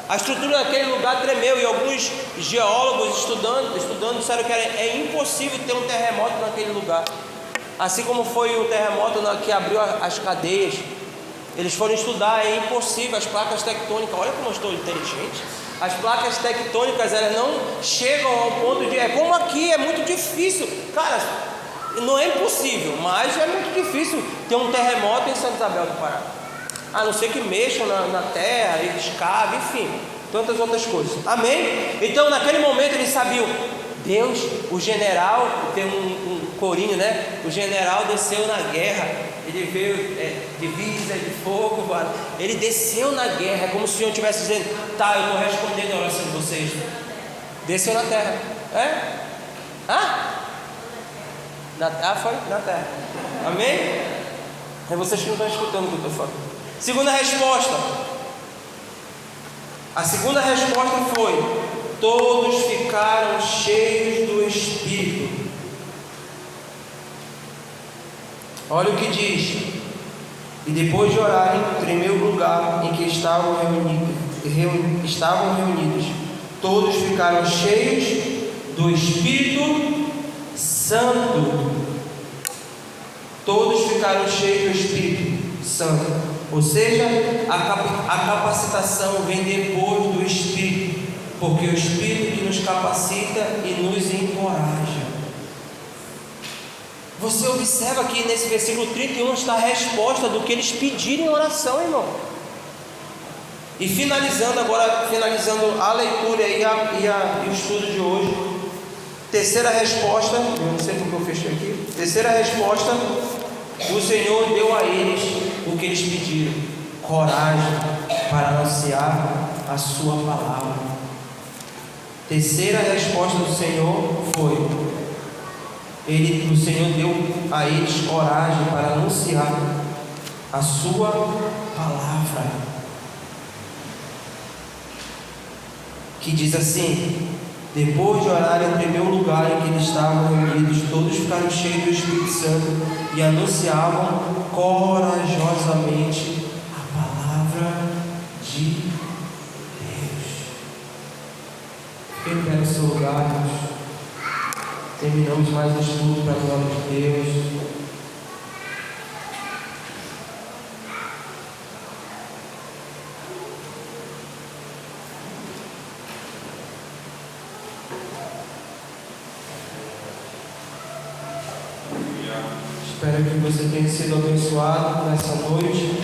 Speaker 2: A estrutura daquele lugar tremeu, e alguns geólogos estudando disseram que é impossível ter um terremoto naquele lugar. Assim como foi o terremoto que abriu as cadeias. Eles foram estudar, é impossível. As placas tectônicas, olha como eu estou inteligente. As placas tectônicas, elas não chegam ao ponto de... É como aqui, é muito difícil. Cara, não é impossível, mas é muito difícil ter um terremoto em Santa Isabel do Pará. A não ser que mexam na terra, eles cavem, enfim, tantas outras coisas. Amém? Então, naquele momento, eles sabiam: Deus, o general, tem um corinho, né? O general desceu na guerra, ele veio divisa de fogo, ele desceu na guerra. É como se o Senhor estivesse dizendo: tá, eu estou respondendo a oração de vocês. Desceu na terra. Foi na terra. Amém? É vocês que não estão escutando o que eu estou falando. Segunda resposta. A segunda resposta foi: todos ficaram cheios do Espírito. Olha o que diz: e depois de orarem, tremeu o lugar em que estavam reunidos. Todos ficaram cheios do Espírito Santo. Todos ficaram cheios do Espírito Santo. Ou seja, a capacitação vem depois do Espírito, porque o Espírito que nos capacita e nos encoraja. Você observa que nesse versículo 31 está a resposta do que eles pediram em oração, irmão. E finalizando a leitura e o estudo de hoje, terceira resposta, eu não sei porque eu fechei aqui. Terceira resposta: o Senhor deu a eles o que eles pediram: coragem para anunciar a sua palavra. Terceira resposta do Senhor foi: o Senhor deu a eles coragem para anunciar a sua palavra. Que diz assim: depois de orarem, tremeu o lugar em que eles estavam reunidos. Todos ficaram cheios do Espírito Santo e anunciavam corajosamente a palavra de Deus. Fiquem em pé no seu lugar, irmãos. Terminamos mais um estudo para a glória de Deus. Espero que você tenha sido abençoado nessa noite.